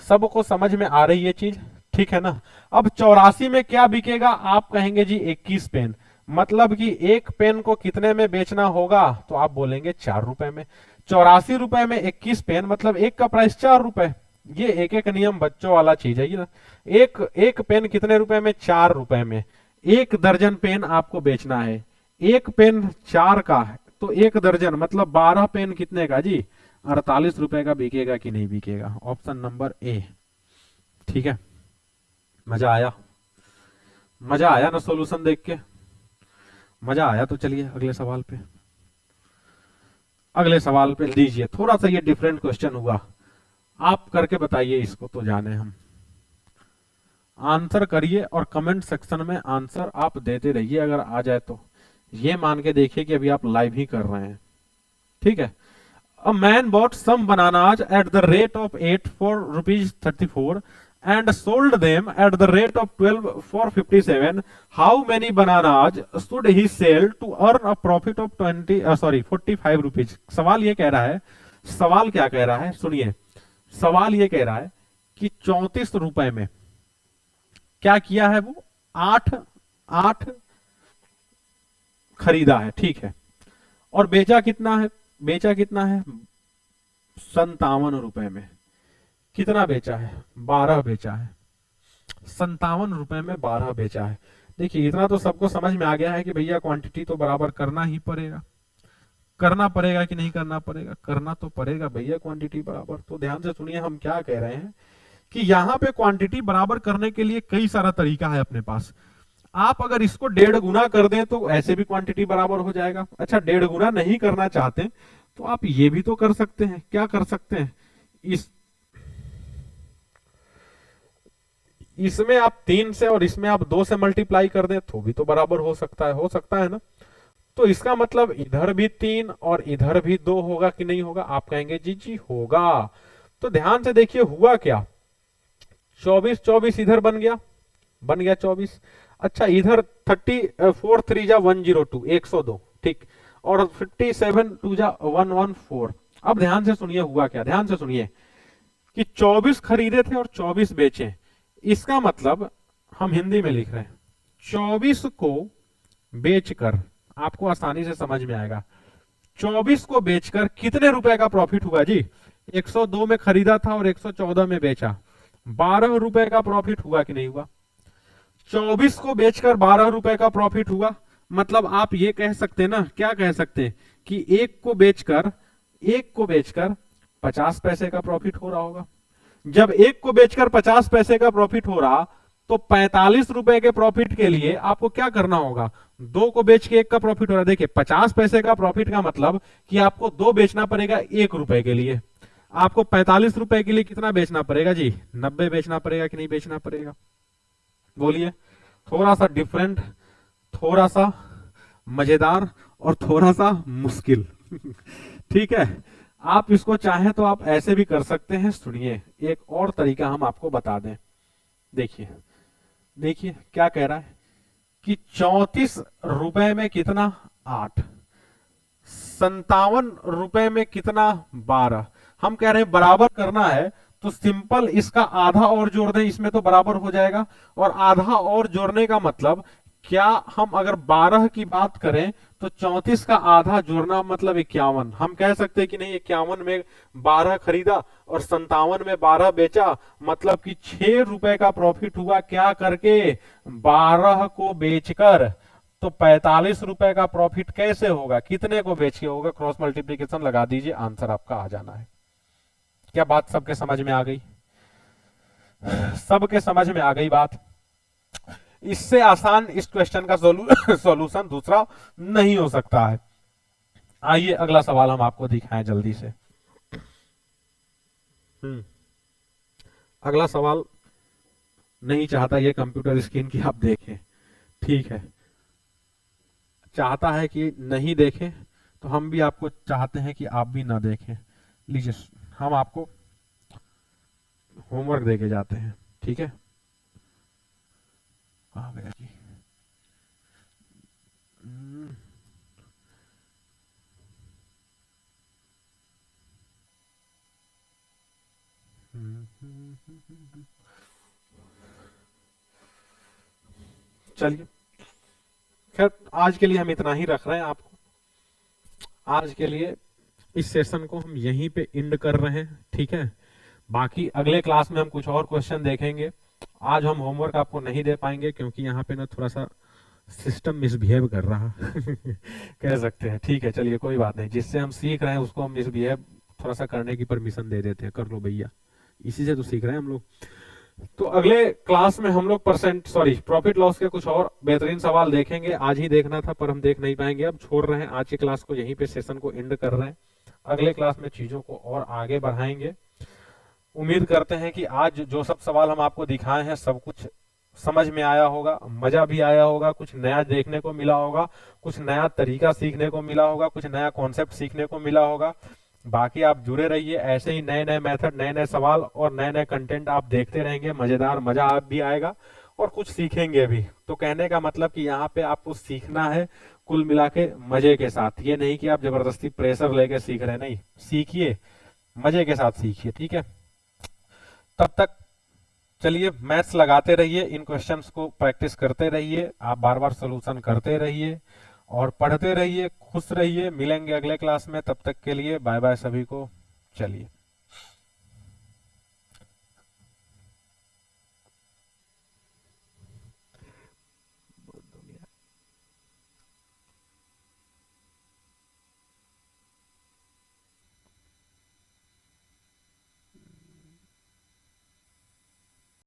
सबको समझ में आ रही ये चीज? ठीक है ना। अब 84 में क्या बिकेगा? आप कहेंगे जी 21 पेन, मतलब कि एक पेन को कितने में बेचना होगा? तो आप बोलेंगे 4 रुपए में। 84 रुपए में 21 पेन, मतलब एक का प्राइस 4 रुपए। ये एक एक नियम बच्चों वाला चीज है ये ना। एक एक पेन कितने रुपए में? 4 रुपए में। 1 दर्जन पेन आपको बेचना है, एक पेन 4 का है तो 1 दर्जन मतलब 12 पेन कितने का जी? 48 रुपए का बिकेगा कि नहीं बिकेगा? Option number A. ठीक है, मजा आया? मजा आया ना सॉल्यूशन देख के? मजा आया तो चलिए अगले सवाल पे। अगले सवाल पे लीजिए, थोड़ा सा ये डिफरेंट क्वेश्चन हुआ, आप करके बताइए इसको तो जाने हम। आंसर करिए और कमेंट सेक्शन में आंसर आप देते रहिए, अगर आ जाए तो। ये मान के देखिए कि अभी आप लाइव ही कर रहे हैं। ठीक है। A man bought some bananas at the rate of 8 for ₹34 and sold them at the rate of 12 for 57. How many bananas should he sell to earn a profit of 45 rupees? सवाल ये कह रहा है, सवाल क्या कह रहा है सुनिए। सवाल ये कह रहा है कि 34 रुपए में क्या किया है वो? 8 8 खरीदा है, ठीक है, और बेचा कितना है? बेचा कितना है? 57 रुपए में। कितना बेचा है? 12 बेचा है। 57 रुपए में 12 बेचा है। देखिए इतना तो सबको समझ में आ गया है कि भैया क्वांटिटी तो बराबर करना ही पड़ेगा। करना पड़ेगा कि नहीं करना पड़ेगा? करना तो पड़ेगा भैया क्वांटिटी बराबर। तो ध्यान से सुनिए हम क्या कह रहे हैं कि यहाँ पे क्वांटिटी बराबर करने के लिए कई सारा तरीका है अपने पास। आप अगर इसको 1.5 गुना कर दें तो ऐसे भी क्वांटिटी बराबर हो जाएगा। अच्छा 1.5 गुना नहीं करना चाहते तो आप ये भी तो कर सकते हैं। क्या कर सकते हैं? इसमें आप 3 से और इसमें आप 2 से मल्टीप्लाई कर दें तो भी तो बराबर हो सकता है ना। तो इसका मतलब इधर भी 3 और इधर भी 2 होगा कि नहीं होगा? आप कहेंगे जी जी होगा। तो ध्यान से देखिए हुआ क्या, 24 24 इधर बन गया 24। अच्छा इधर 34 3 जा 102 102, ठीक, और 57 2 जा 114। अब ध्यान से सुनिए हुआ क्या, ध्यान से सुनिए कि 24 खरीदे थे और 24 बेचे। इसका मतलब हम हिंदी में लिख रहे हैं, 24 को बेचकर, आपको आसानी से समझ में आएगा, 24 को बेचकर कितने रुपए का प्रॉफिट हुआ जी? 102 में खरीदा था और 114 में बेचा, 12 रुपए का प्रॉफिट हुआ कि नहीं हुआ? 24 को बेचकर 12 रुपए का प्रॉफिट हुआ, मतलब आप ये कह सकते ना, क्या कह सकते कि एक को बेचकर 50 पैसे का प्रॉफिट हो रहा होगा। जब एक को बेचकर 50 पैसे का प्रॉफिट हो रहा तो 45 रुपए के प्रॉफिट के लिए आपको क्या करना होगा? 2 को बेच के 1 का प्रॉफिट हो रहा है। देखिए 50 पैसे का प्रॉफिट का मतलब कि आपको 2 बेचना पड़ेगा 1 रुपए के लिए। आपको 45 रुपए के लिए कितना बेचना पड़ेगा जी? 90 बेचना पड़ेगा कि नहीं बेचना पड़ेगा? बोलिए। थोड़ा सा डिफरेंट, थोड़ा सा मजेदार और थोड़ा सा मुश्किल ठीक है। आप इसको चाहें तो आप ऐसे भी कर सकते हैं। सुनिए एक और तरीका हम आपको बता दें। देखिए देखिए क्या कह रहा है कि 34 रुपए में कितना? 8। 57 रुपए में कितना? 12। हम कह रहे हैं बराबर करना है तो सिंपल इसका आधा और जोड़ दें, इसमें तो बराबर हो जाएगा। और आधा और जोड़ने का मतलब क्या, हम अगर 12 की बात करें तो 34 का आधा जोड़ना मतलब 51। हम कह सकते हैं कि नहीं, 51 में 12 खरीदा और 57 में 12 बेचा, मतलब कि 6 रुपए का प्रॉफिट हुआ। क्या करके? 12 को बेचकर। तो 45 रुपए का प्रॉफिट कैसे होगा, कितने को बेच के होगा? क्रॉस मल्टीप्लीकेशन लगा दीजिए, आंसर आपका आ जाना है। क्या बात सबके समझ में आ गई? सबके समझ में आ गई बात? इससे आसान इस क्वेश्चन का सॉल्यूशन दूसरा नहीं हो सकता है। आइए अगला सवाल हम आपको दिखाएं जल्दी से। अगला सवाल नहीं चाहता ये कंप्यूटर स्क्रीन की आप देखें, ठीक है, चाहता है कि नहीं देखें, तो हम भी आपको चाहते हैं कि आप भी ना देखें। लीजिए, हम आपको होमवर्क देके जाते हैं, ठीक है। कहाँ गया जी? चलिए, खैर आज के लिए हम इतना ही रख रहे हैं आपको। आज के लिए इस सेशन को हम यहीं पे एंड कर रहे हैं, ठीक है। बाकी अगले क्लास में हम कुछ और क्वेश्चन देखेंगे। आज हम होमवर्क आपको नहीं दे पाएंगे क्योंकि यहाँ पे ना थोड़ा सा सिस्टम मिसबिहेव कर रहा कह सकते हैं, ठीक है। चलिए कोई बात नहीं, जिससे हम सीख रहे हैं उसको हम मिसबिहेव थोड़ा सा करने की परमिशन दे देते हैं, कर लो भैया, इसी से तो सीख रहे हैं हम लोग। तो अगले क्लास में हम लोग प्रॉफिट लॉस के कुछ और बेहतरीन सवाल देखेंगे। आज ही देखना था पर हम देख नहीं पाएंगे, अब छोड़ रहे हैं आज की क्लास को, यहीं पे सेशन को एंड कर रहे हैं। अगले क्लास में चीजों को और आगे बढ़ाएंगे। उम्मीद करते हैं कि आज जो सब सवाल हम आपको दिखाए हैं सब कुछ समझ में आया होगा, मजा भी आया होगा, कुछ नया देखने को मिला होगा, कुछ नया तरीका सीखने को मिला होगा, कुछ नया कॉन्सेप्ट सीखने को मिला होगा। बाकी आप जुड़े रहिए, ऐसे ही नए नए मेथड, नए नए सवाल और नए नए कंटेंट आप देखते रहेंगे। मजेदार मजा आप भी आएगा और कुछ सीखेंगे भी। तो कहने का मतलब कि यहाँ पे आपको सीखना है कुल मिला के मजे के साथ, ये नहीं कि आप जबरदस्ती प्रेशर लेके सीख रहे, नहीं, सीखिए मजे के साथ सीखिए, ठीक है। तब तक चलिए मैथ्स लगाते रहिए, इन क्वेश्चंस को प्रैक्टिस करते रहिए, आप बार बार सोल्यूशन करते रहिए और पढ़ते रहिए, खुश रहिए। मिलेंगे अगले क्लास में, तब तक के लिए बाय बाय सभी को। चलिए।